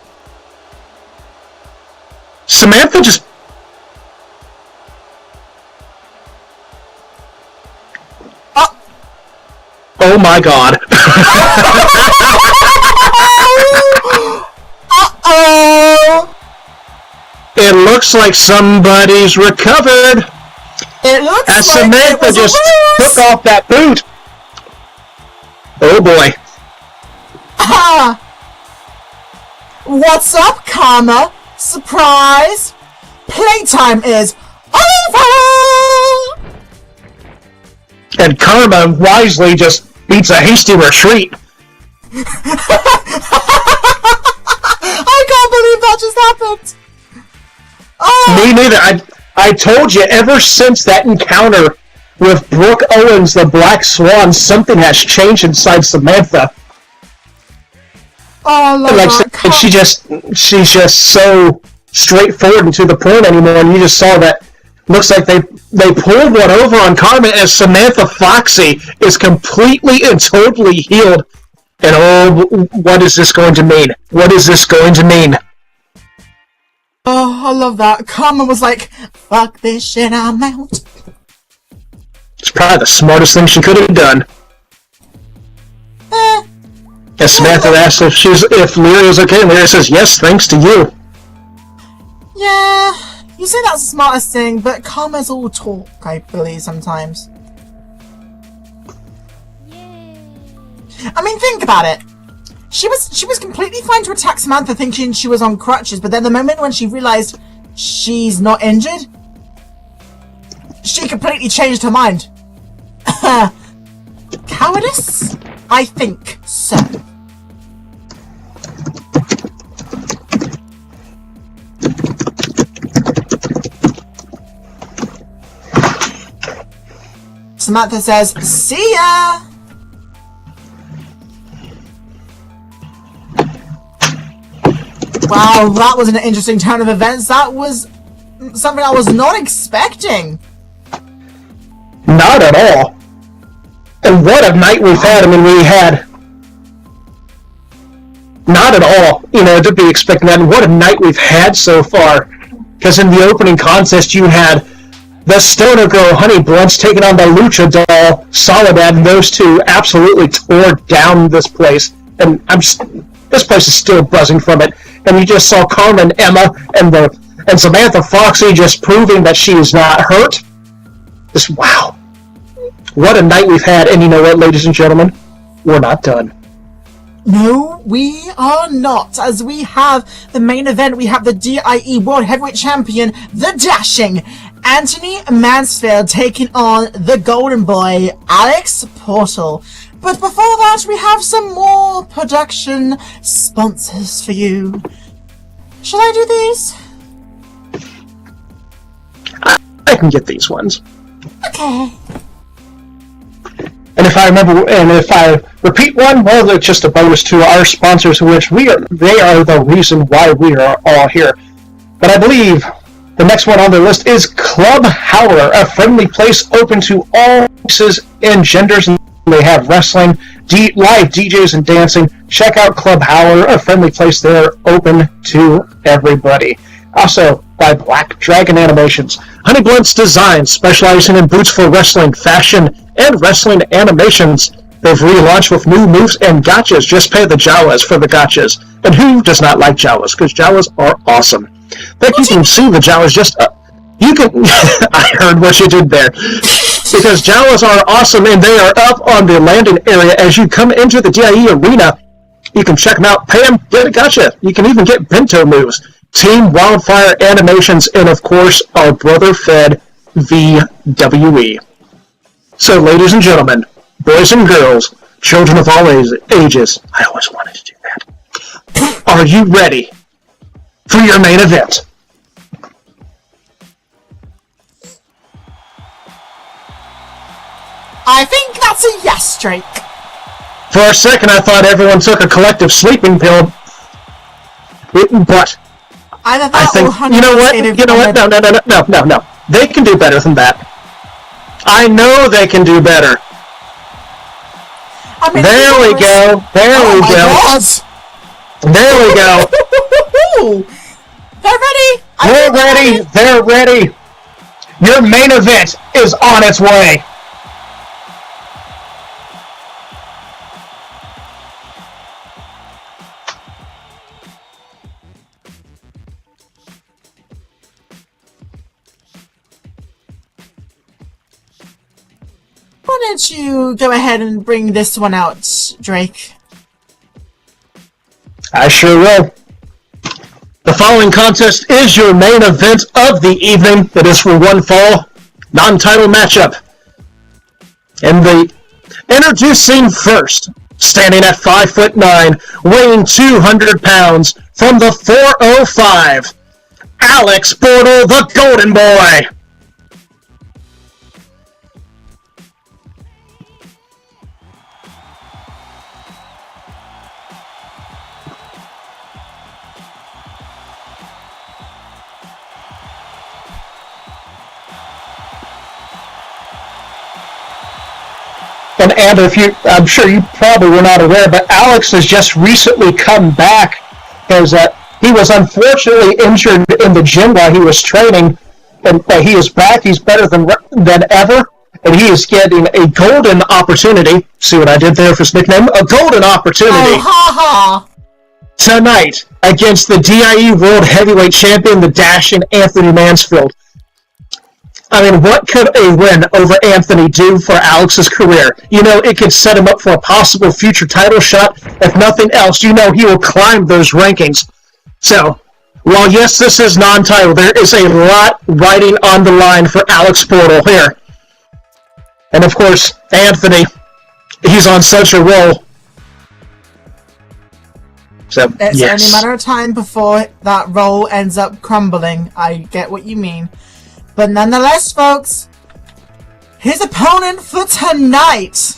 Samantha just... Oh my god. Uh-oh! It looks like somebody's recovered. It looks as like Samantha just took off that boot. Oh boy. Ah! What's up, Karma? Surprise! Playtime is over! And Karma wisely just beats a hasty retreat. I can't believe that just happened! Oh. Me neither. I told you, ever since that encounter with Brooke Owens, the Black Swan, something has changed inside Samantha. Oh, I love that. And she's just so straightforward and to the point anymore, and you just saw that. Looks like they pulled one over on Karma as Samantha Foxy is completely and totally healed. And oh, what is this going to mean? What is this going to mean? Oh, I love that. Karma was like, fuck this shit, I'm out. It's probably the smartest thing she could have done. And Samantha asked if Lyria was okay, and Lyria says, yes, thanks to you. Yeah, you say that's the smartest thing, but Karma's all talk, I believe, sometimes. I mean, think about it. She was completely fine to attack Samantha thinking she was on crutches, but then the moment when she realized she's not injured, she completely changed her mind. Cowardice? I think so. Samantha says, see ya! Wow, that was an interesting turn of events. That was something I was not expecting. Not at all. And what a night we've had. I mean, we had... Not at all, to be expecting that. And what a night we've had so far. Because in the opening contest, you had the Stoner Girl, Honey Blunts, taking on the Lucha Doll, Soledad, and those two absolutely tore down this place. And this place is still buzzing from it. And you just saw Carmen, Emma, and Samantha Foxy just proving that she is not hurt. Just wow. What a night we've had. And you know what, ladies and gentlemen? We're not done. No, we are not. As we have the main event, we have the DIE World Heavyweight Champion, the Dashing Anthony Mansfield, taking on the Golden Boy, Alex Portal. But before that, we have some more production sponsors for you. Shall I do these? I can get these ones. Okay. And if I repeat one, well, they're just a bonus to our sponsors, which they are the reason why we are all here. But I believe the next one on the list is Club Howler, a friendly place open to all races and genders. And they have wrestling, live DJs, and dancing. Check out Club Howler, a friendly place there open to everybody. Also, by Black Dragon Animations. Honey Blunts Designs, specializing in boots for wrestling, fashion, and wrestling animations. They've relaunched with new moves and gotchas. Just pay the Jawas for the gotchas. And who does not like Jawas? Because Jawas are awesome. But you can see the Jawas you can... I heard what you did there. Because Jawas are awesome, and they are up on the landing area. As you come into the DIE arena, you can check them out, pay them, get a gotcha. You can even get bento moves. Team Wildfire Animations, and of course, our brother-fed VWE. So, ladies and gentlemen, boys and girls, children of all ages, I always wanted to do that. Are you ready for your main event? I think that's a yes, Drake. For a second, I thought everyone took a collective sleeping pill, but I think, you know what? No. They can do better than that. I know they can do better. I mean, there we go. There we go. They're ready. We're ready. They're ready. Your main event is on its way. Why don't you go ahead and bring this one out, Drake? I sure will. The following contest is your main event of the evening. It is for one fall non-title matchup. And introducing first, standing at 5'9", weighing 200 pounds, from the 405, Alex Portal, the Golden Boy. And I'm sure you probably were not aware, but Alex has just recently come back because he was unfortunately injured in the gym while he was training, and he is back. He's better than ever, and he is getting a golden opportunity. See what I did there for his nickname? A golden opportunity tonight against the DIE World Heavyweight Champion, the Dashing Anthony Mansfield. I mean, what could a win over Anthony do for Alex's career? You know, it could set him up for a possible future title shot. If nothing else, you know he will climb those rankings. So, while yes, this is non-title, there is a lot riding on the line for Alex Portal here. And of course, Anthony, he's on such a roll. So, it's yes. only a matter of time before that roll ends up crumbling. I get what you mean. But nonetheless, folks, his opponent for tonight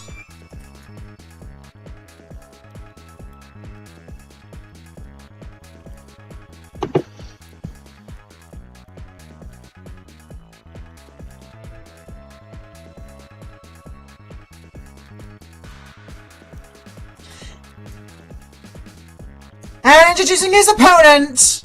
And introducing his opponent,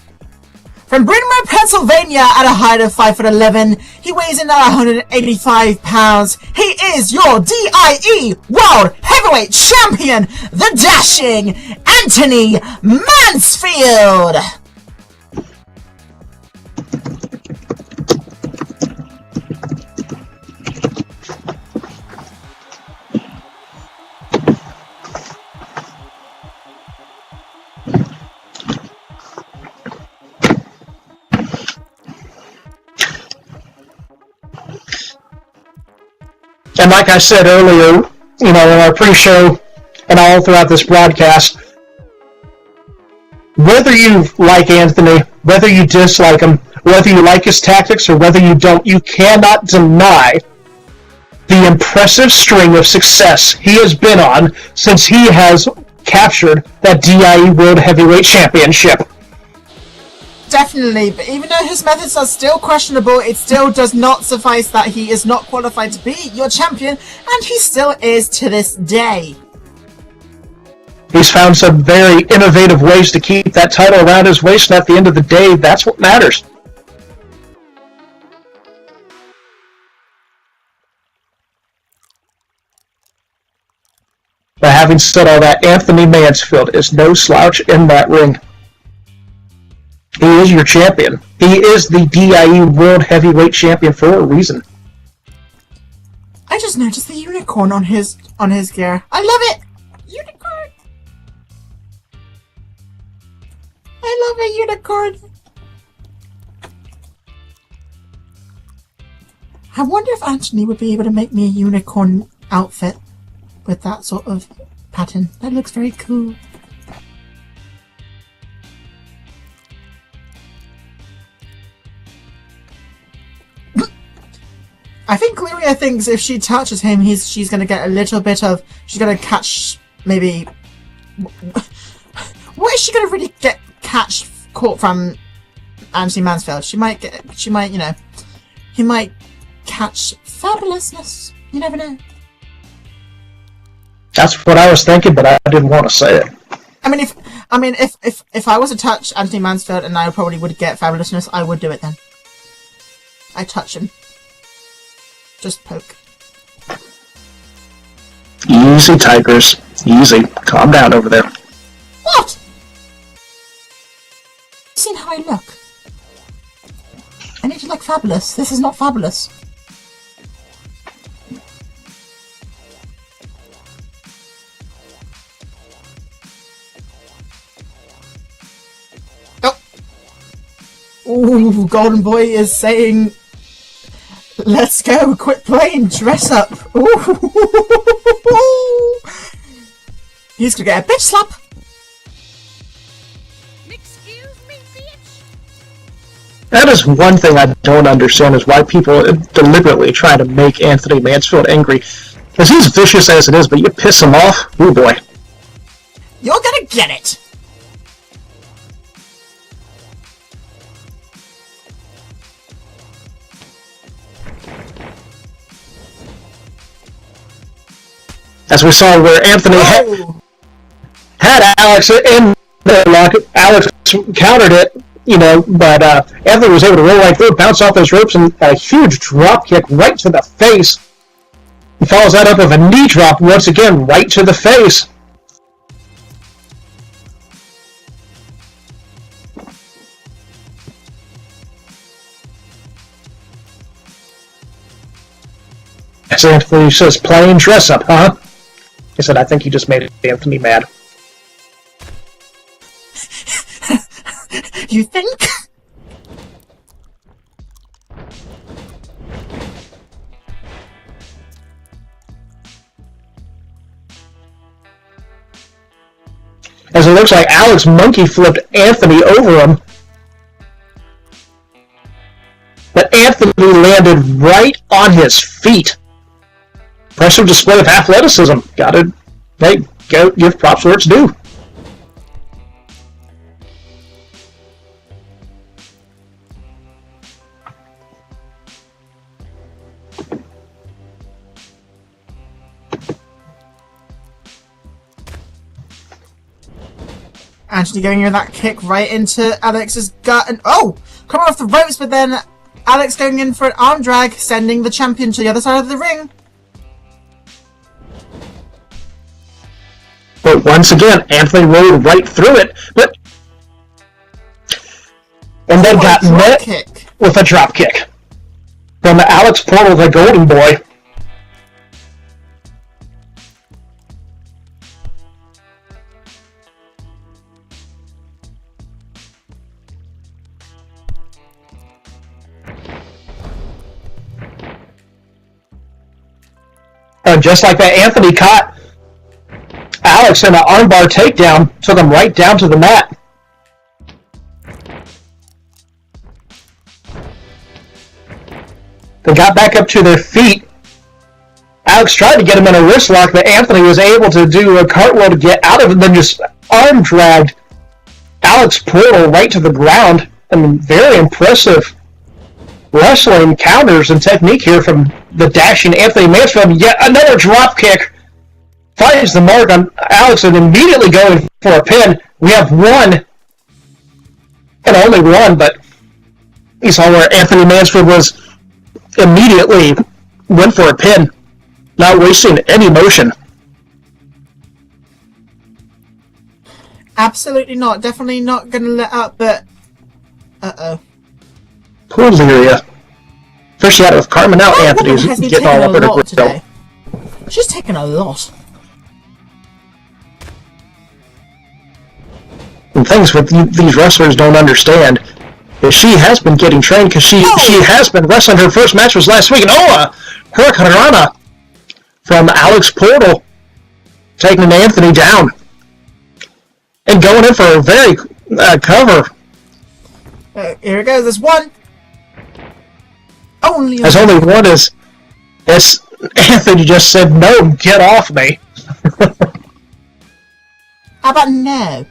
from Bryn Mawr, Pennsylvania, at a height of 5'11", he weighs in at 185 pounds. He is your DIE World Heavyweight Champion, the dashing Anthony Mansfield. And like I said earlier, in our pre-show and all throughout this broadcast, whether you like Anthony, whether you dislike him, whether you like his tactics or whether you don't, you cannot deny the impressive string of success he has been on since he has captured that DIE World Heavyweight Championship. Definitely, but even though his methods are still questionable, it still does not suffice that he is not qualified to be your champion, and he still is to this day. He's found some very innovative ways to keep that title around his waist, and at the end of the day, that's what matters. But having said all that, Anthony Mansfield is no slouch in that ring. He is your champion. He is the DIE World Heavyweight Champion for a reason. I just noticed the unicorn on his gear. I love it! Unicorn! I love a unicorn! I wonder if Anthony would be able to make me a unicorn outfit with that sort of pattern. That looks very cool. I think Lyria thinks if she touches him, she's going to get a little bit of... She's going to catch, maybe... What is she going to really catch caught from Anthony Mansfield? He might, he might catch fabulousness. You never know. That's what I was thinking, but I didn't want to say it. If I was to touch Anthony Mansfield and I probably would get fabulousness, I would do it then. I touch him. Just poke. Easy, Tigers. Easy. Calm down over there. What? Seen how I look? I need to look fabulous. This is not fabulous. Oh. Ooh, Golden Boy is saying... Let's go, quit playing, dress up. Ooh. He's gonna get a bitch slap. Excuse me, bitch. That is one thing I don't understand, is why people deliberately try to make Anthony Mansfield angry. Because he's vicious as it is, but you piss him off, oh boy. You're gonna get it. As we saw where Anthony had Alex in the lock, Alex countered it, but Anthony was able to roll right through, bounce off those ropes, and a huge drop kick right to the face. He follows that up with a knee drop once again, right to the face. As Anthony says, playing dress up, huh? I said, I think you just made Anthony mad. You think? As it looks like Alex monkey flipped Anthony over him. But Anthony landed right on his feet. Impressive display of athleticism. Gotta give props where it's due. Anthony going in that kick right into Alex's gut, and oh! Coming off the ropes, but then Alex going in for an arm drag, sending the champion to the other side of the ring. But once again, Anthony rolled right through it, and then got met with a drop kick from Alex Portal, the Golden Boy. And just like that, Anthony caught Alex in an armbar takedown, took him right down to the mat. They got back up to their feet. Alex tried to get him in a wrist lock, but Anthony was able to do a cartwheel to get out of it, and then just arm dragged Alex Portal right to the ground. I mean, very impressive wrestling counters and technique here from the dashing Anthony Mansfield. Yet another drop kick finds the mark on Alex and immediately going for a pin. We have one, and only one, but you saw where Anthony Mansfield was immediately went for a pin, not wasting any motion. Absolutely not. Definitely not going to let up, but Poor Lyria. Especially out of Carmen out, Anthony's getting all up in her grill. She's taken a lot. And things with these wrestlers don't understand is she has been getting trained because she has been wrestling. Her first match was last week. And Hurricanrana from Alex Portal taking Anthony down and going in for a very cover. Here it goes. There's one. There's only one. As Anthony just said, no, get off me. How about no?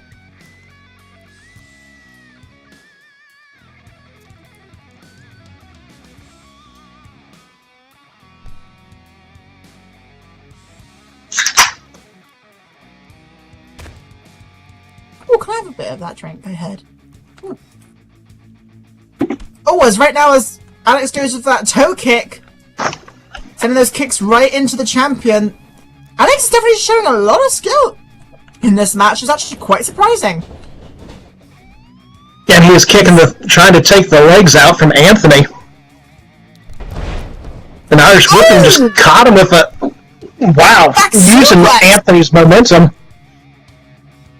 Oh, can I have a bit of that drink? Go ahead. Oh, as right now as Alex goes with that toe kick, sending those kicks right into the champion. Alex is definitely showing a lot of skill in this match. It's actually quite surprising. And he was trying to take the legs out from Anthony. And Irish Whipping just caught him with using Anthony's momentum.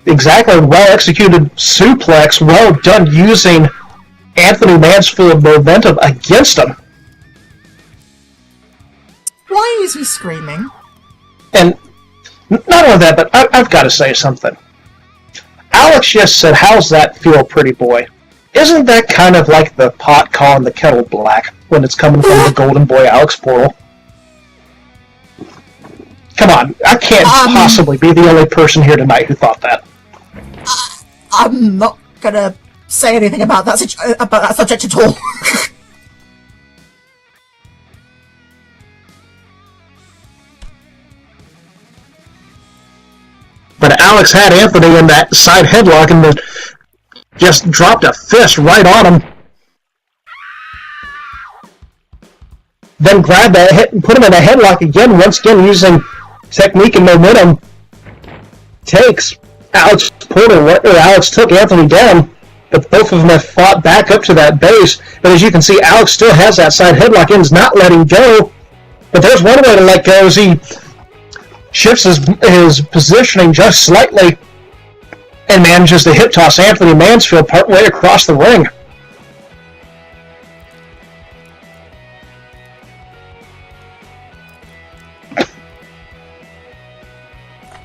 Exactly, well-executed suplex, well done using Anthony Mansfield's momentum against him. Why is he screaming? And not only that, but I've got to say something. Alex just said, how's that feel, pretty boy? Isn't that kind of like the pot calling the kettle black when it's coming from the golden boy Alex Portal? Come on, I can't possibly be the only person here tonight who thought that. I'm not gonna say anything about that subject at all. But Alex had Anthony in that side headlock and just dropped a fist right on him. Then grabbed that hit and put him in a headlock again, once again using technique and momentum. Alex took Anthony down, but both of them have fought back up to that base. But as you can see, Alex still has that side headlock and is not letting go. But there's one way to let go as he shifts his positioning just slightly and manages to hip toss Anthony Mansfield partway across the ring.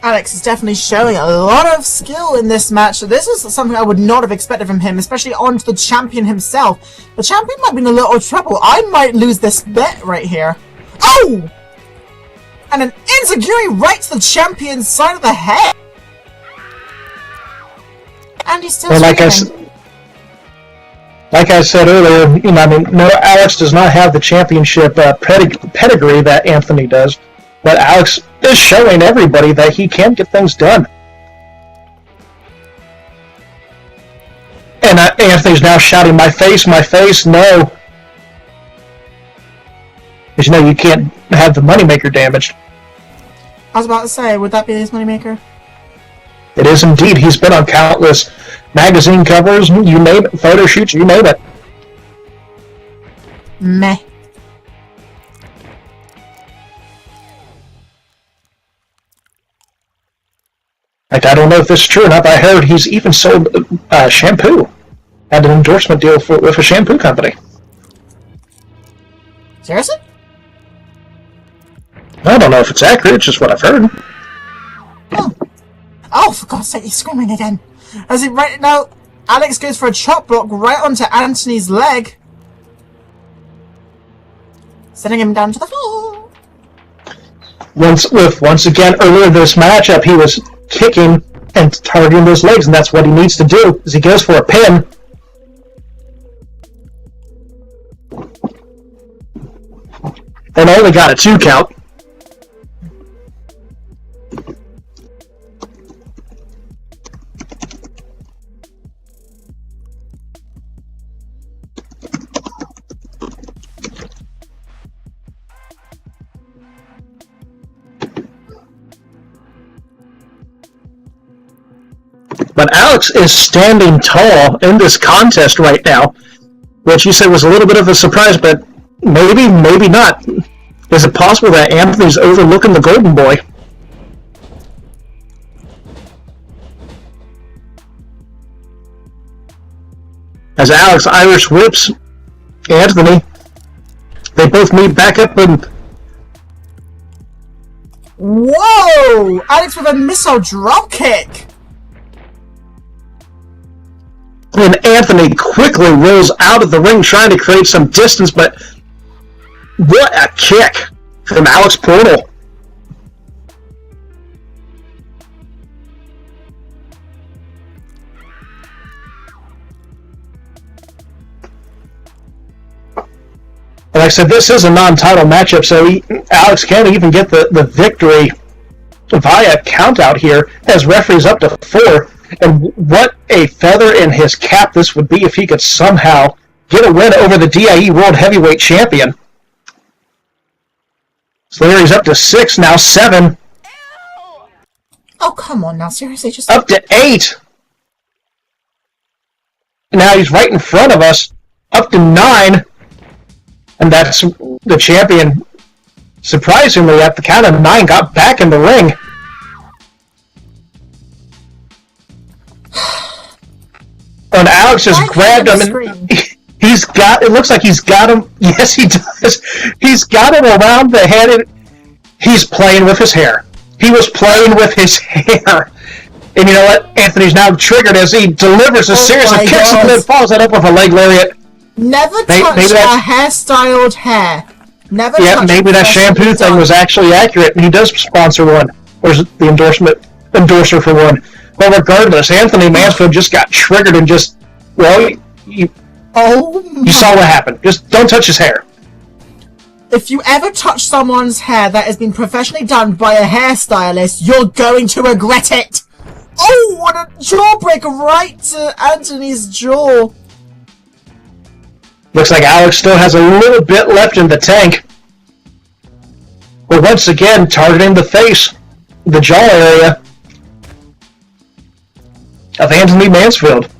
Alex is definitely showing a lot of skill in this match. So this is something I would not have expected from him, especially onto the champion himself. The champion might be in a little trouble. I might lose this bet right here. Oh! And an enziguri right to the champion's side of the head. And he's still screaming. Like I said earlier, no, Alex does not have the championship pedigree that Anthony does. But Alex is showing everybody that he can get things done. Anthony's now shouting, my face, no. Because you know you can't have the moneymaker damaged. I was about to say, would that be his moneymaker? It is indeed. He's been on countless magazine covers, you name it, photo shoots, you name it. Meh. In fact, I don't know if this is true or not, but I heard he's even sold shampoo. Had an endorsement deal with a shampoo company. Seriously? I don't know if it's accurate, it's just what I've heard. Oh, for God's sake, he's screaming again. As he right now, Alex goes for a chop block right onto Anthony's leg. Sending him down to the floor. Once again, earlier in this matchup, he was kicking and targeting those legs, and that's what he needs to do, is he goes for a pin. And only got a 2 count. But Alex is standing tall in this contest right now, which you said was a little bit of a surprise, but maybe not. Is it possible that Anthony's overlooking the Golden Boy? As Alex Irish whips Anthony, they both meet back up and... Whoa! Alex with a missile drop kick! And Anthony quickly rolls out of the ring trying to create some distance, but what a kick from Alex Portal. Like I said, this is a non-title matchup, so Alex can't even get the victory via countout here, as referee's up to 4. And what a feather in his cap this would be if he could somehow get a win over the DIE World Heavyweight Champion. So there he's up to 6, now 7. Oh, come on now, seriously, just... Up to 8. Now he's right in front of us, up to 9. And that's the champion, surprisingly, at the count of 9, got back in the ring. And Alex has grabbed him, and he's got, it looks like he's got him, yes he does, he's got him around the head, and he's playing with his hair. He was playing with his hair. And you know what? Anthony's now triggered as he delivers a series of kicks and then follows that up with a leg lariat. Never touch a hairstyled hair. Never touch. Yeah, maybe that shampoo thing was actually accurate, and he does sponsor one. Or is it the endorser for one? Well, regardless, Anthony Mansfield just got triggered and just, well, you saw what happened. Just don't touch his hair. If you ever touch someone's hair that has been professionally done by a hairstylist, you're going to regret it. Oh, what a jawbreaker right to Anthony's jaw. Looks like Alex still has a little bit left in the tank. But once again, targeting the face, the jaw area of Anthony Mansfield.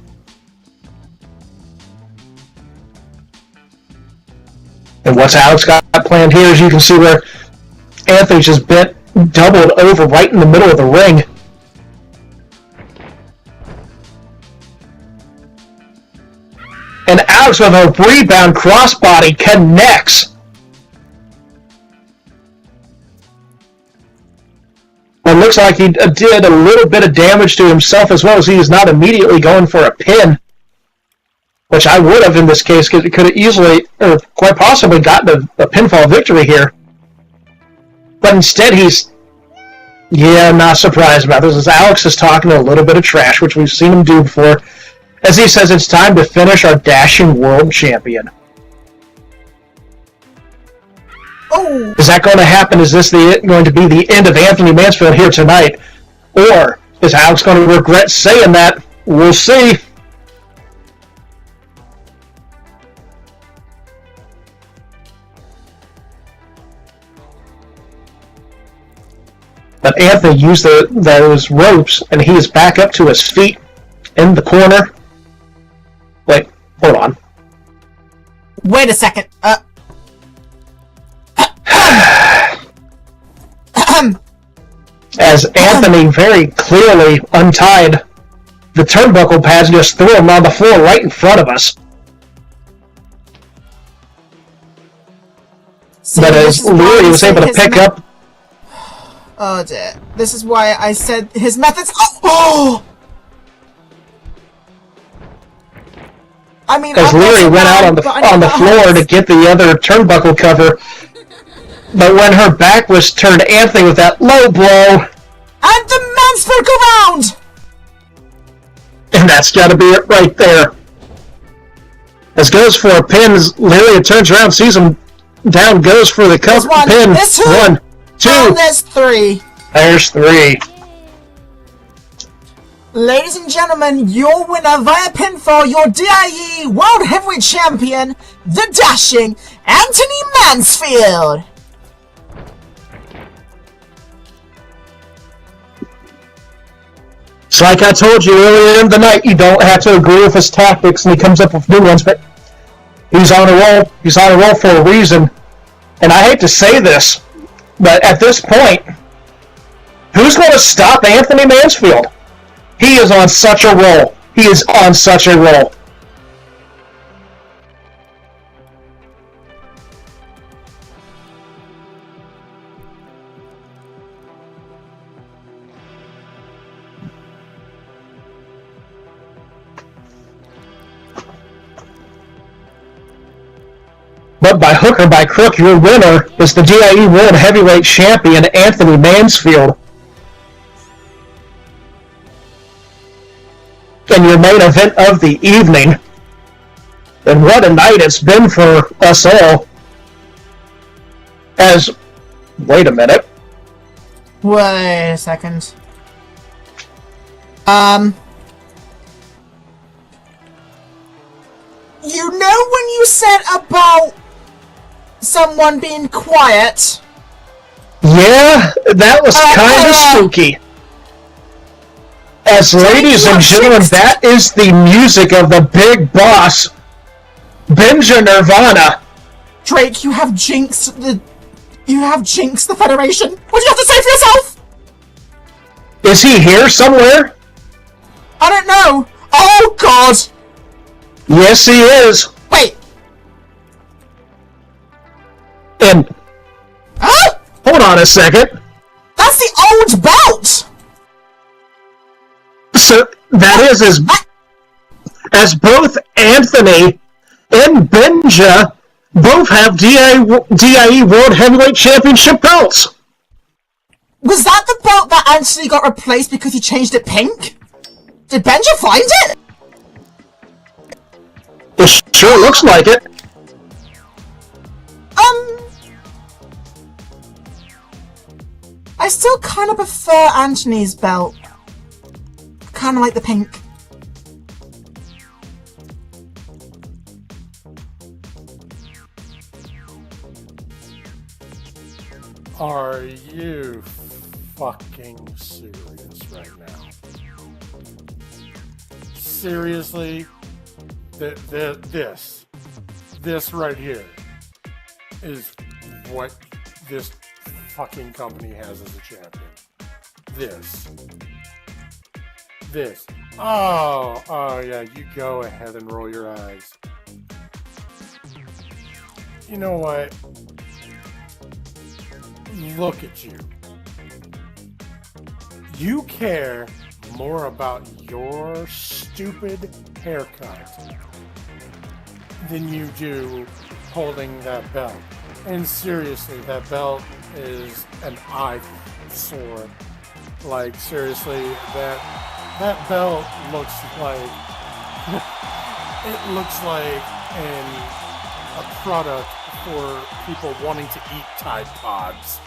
And what's Alex got planned here, as you can see where Anthony just bent, doubled over right in the middle of the ring. And Alex with a rebound crossbody connects. It looks like he did a little bit of damage to himself, as well as he is not immediately going for a pin, which I would have in this case, because it could have easily, or quite possibly, gotten a pinfall victory here. But instead he's, not surprised about this, as Alex is talking a little bit of trash, which we've seen him do before, as he says it's time to finish our dashing world champion. Oh! Is that going to happen? Is this going to be the end of Anthony Mansfield here tonight? Or is Alex going to regret saying that? We'll see. But Anthony used those ropes, and he is back up to his feet in the corner. Wait, hold on. Wait a second. As Anthony very clearly untied the turnbuckle pads and just threw them on the floor right in front of us. See, but as Louis was able to pick up... Oh dear. This is why I said his methods... Oh! I mean, as Louis went out on the floor to get the other turnbuckle cover, but when her back was turned to Anthony with that low blow... And the Mansfield go round! And that's got to be it right there. As goes for a pin, as Lyria turns around, sees him down, goes for the cover pin. There's 1, 2. And there's 3. There's 3. Ladies and gentlemen, your winner via pinfall, your DIE World Heavyweight Champion, the dashing Anthony Mansfield. It's like I told you earlier in the night, you don't have to agree with his tactics, and he comes up with new ones, but he's on a roll. He's on a roll for a reason. And I hate to say this, but at this point, who's going to stop Anthony Mansfield? He is on such a roll. He is on such a roll. But by hook or by crook, your winner is the DIE World Heavyweight Champion, Anthony Mansfield. And your main event of the evening. And what a night it's been for us all. As... Wait a minute. Wait a second. You know when you said about someone being quiet? Yeah, that was kind of spooky. As ladies and gentlemen, that is the music of the big boss, Benja Nirvana. Drake, you have jinxed the Federation. What do you have to say for yourself? Is he here somewhere? I don't know. Oh God. Yes, he is. Wait. And huh? Hold on a second. That's the old belt. So that is as both Anthony and Benja both have DIE World Heavyweight Championship belts. Was that the belt that Anthony got replaced because he changed it pink? Did Benja find it? It sure looks like it. I still kind of prefer Anthony's belt. Kind of like the pink. Are you fucking serious right now? Seriously? This right here is what this fucking company has as a champion. This. Oh yeah, you go ahead and roll your eyes. You know what? Look at you. You care more about your stupid haircut than you do holding that belt. And seriously, that belt is an eyesore. Like, seriously, that belt looks like it looks like a product for people wanting to eat Tide Pods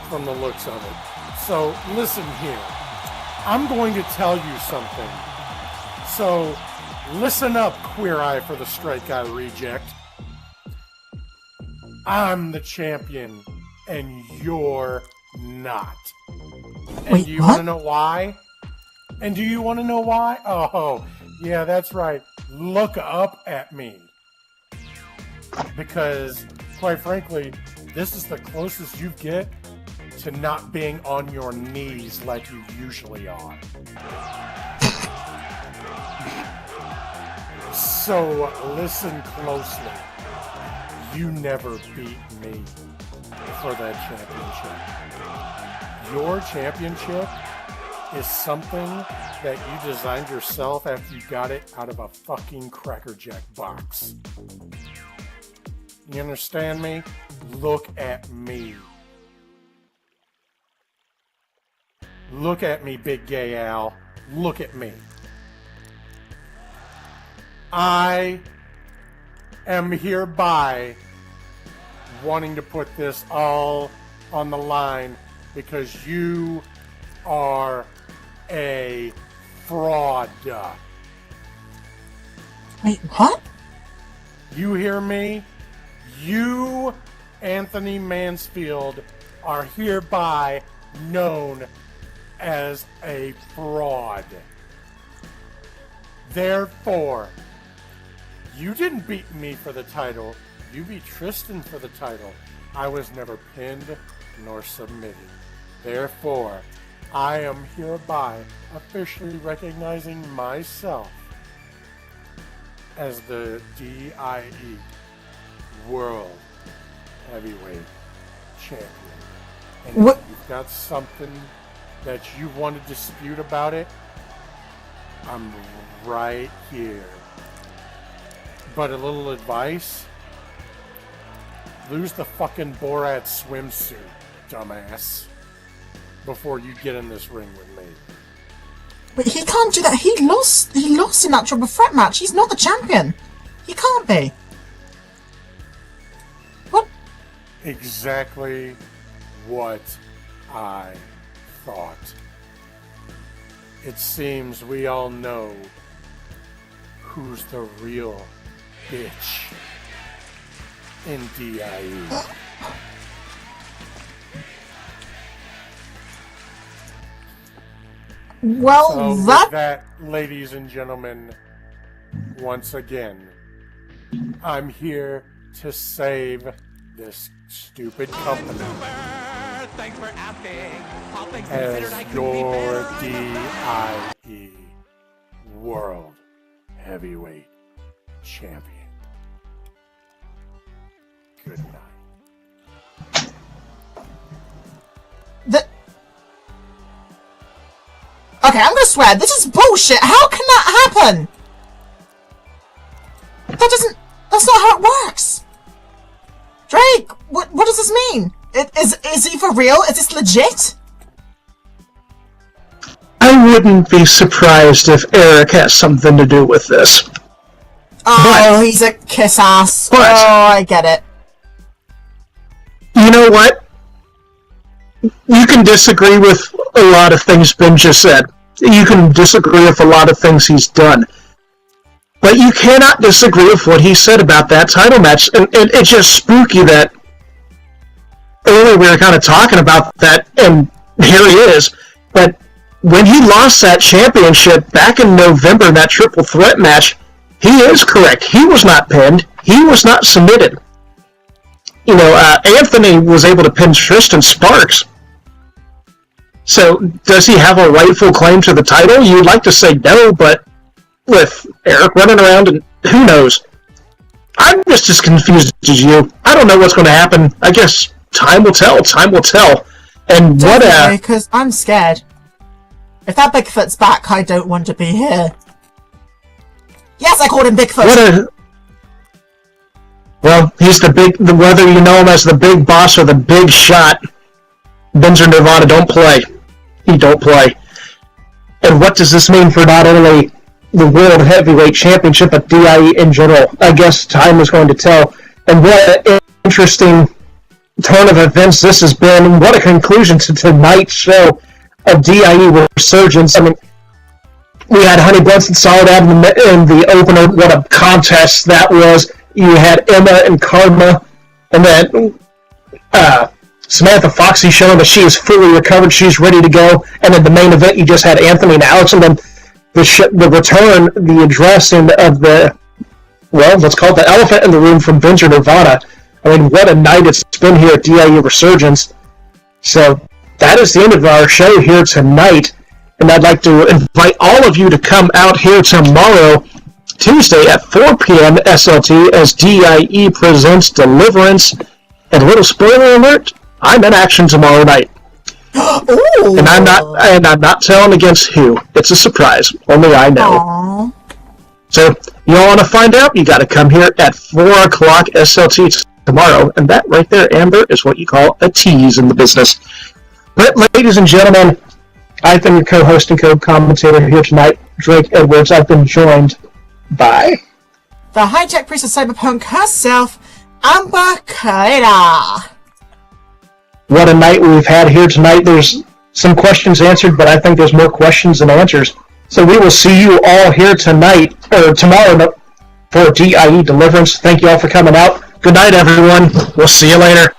from the looks of it. So listen here, I'm going to tell you something. So listen up, Queer Eye for the Straight Guy reject. I'm the champion and you're not. And Wait, do you what? want to know why? And do you want to know why? Oh, yeah, that's right. Look up at me. Because, quite frankly, this is the closest you get to not being on your knees like you usually are. So, listen closely. You never beat me for that championship. Your championship is something that you designed yourself after you got it out of a fucking Cracker Jack box. You understand me? Look at me. Look at me, Big Gay Al. Look at me. I am hereby wanting to put this all on the line because you are a fraud. Wait, what? You hear me? You, Anthony Mansfield, are hereby known as a fraud. Therefore, you didn't beat me for the title. You beat Tristan for the title. I was never pinned nor submitted. Therefore, I am hereby officially recognizing myself as the DIE World Heavyweight Champion. And What? if you've got something that you want to dispute about it, I'm right here. But a little advice: lose the fucking Borat swimsuit, dumbass, before you get in this ring with me. But he can't do that. He lost in that triple threat match. He's not the champion. He can't be. What? Exactly what I thought. It seems we all know who's the real bitch in DIE. Well, So with that... that, ladies and gentlemen, once again, I'm here to save this stupid company Thanks for asking. All things as considered, I couldn't be your better. DIE World Heavyweight Champion. Good night. Okay, I'm gonna swear, this is bullshit! How can that happen? That's not how it works! Drake, what does this mean? Is he for real? Is this legit? I wouldn't be surprised if Eric has something to do with this. Oh, he's a kiss ass. But- Oh, I get it. You know what? You can disagree with a lot of things Ben just said. You can disagree with a lot of things he's done. But you cannot disagree with what he said about that title match. And it's just spooky that earlier we were kind of talking about that, and here he is. But when he lost that championship back in November in that triple threat match, he is correct. He was not pinned. He was not submitted. You know, Anthony was able to pin Tristan Sparks. So, does he have a rightful claim to the title? You'd like to say no, but with Eric running around, and who knows? I'm just as confused as you. I don't know what's going to happen. I guess time will tell. Time will tell. And what a... because I'm scared. If that Bigfoot's back, I don't want to be here. Yes, I called him Bigfoot! What a... Well, he's the big... Whether you know him as the big boss or the big shot, Benzer Nirvana don't play. He don't play. And what does this mean for not only the World Heavyweight Championship, but DIE in general? I guess time is going to tell. And what an interesting turn of events this has been. What a conclusion to tonight's show of DIE Resurgance. I mean, we had Honey Blunts and Soledad in the opener. What a contest that was. You had Emma and Karma, and then Samantha Foxy showing that she is fully recovered, she's ready to go. And in the main event, you just had Anthony and Alex, and then the return, the addressing of the, well, let's call it the elephant in the room from Vince or Nirvana. I mean, what a night it's been here at DIE Resurgance. So that is the end of our show here tonight. And I'd like to invite all of you to come out here tomorrow, Tuesday at 4 p.m. SLT, as DIE presents Deliverance. And a little spoiler alert, I'm in action tomorrow night. Ooh. And I'm not telling against who. It's a surprise. Only I know. Aww. So you all want to find out? You got to come here at 4 o'clock SLT tomorrow. And that right there, Amber, is what you call a tease in the business. But ladies and gentlemen, I've been your co-host and co-commentator here tonight, Drake Edwards. I've been joined by The hijack priest of cyberpunk herself, Amber Carrera. what a night we've had here tonight. There's some questions answered, but I think there's more questions than answers. So we will see you all here tonight, or tomorrow, for DIE Deliverance. Thank you all for coming out. Good night, everyone. We'll see you later.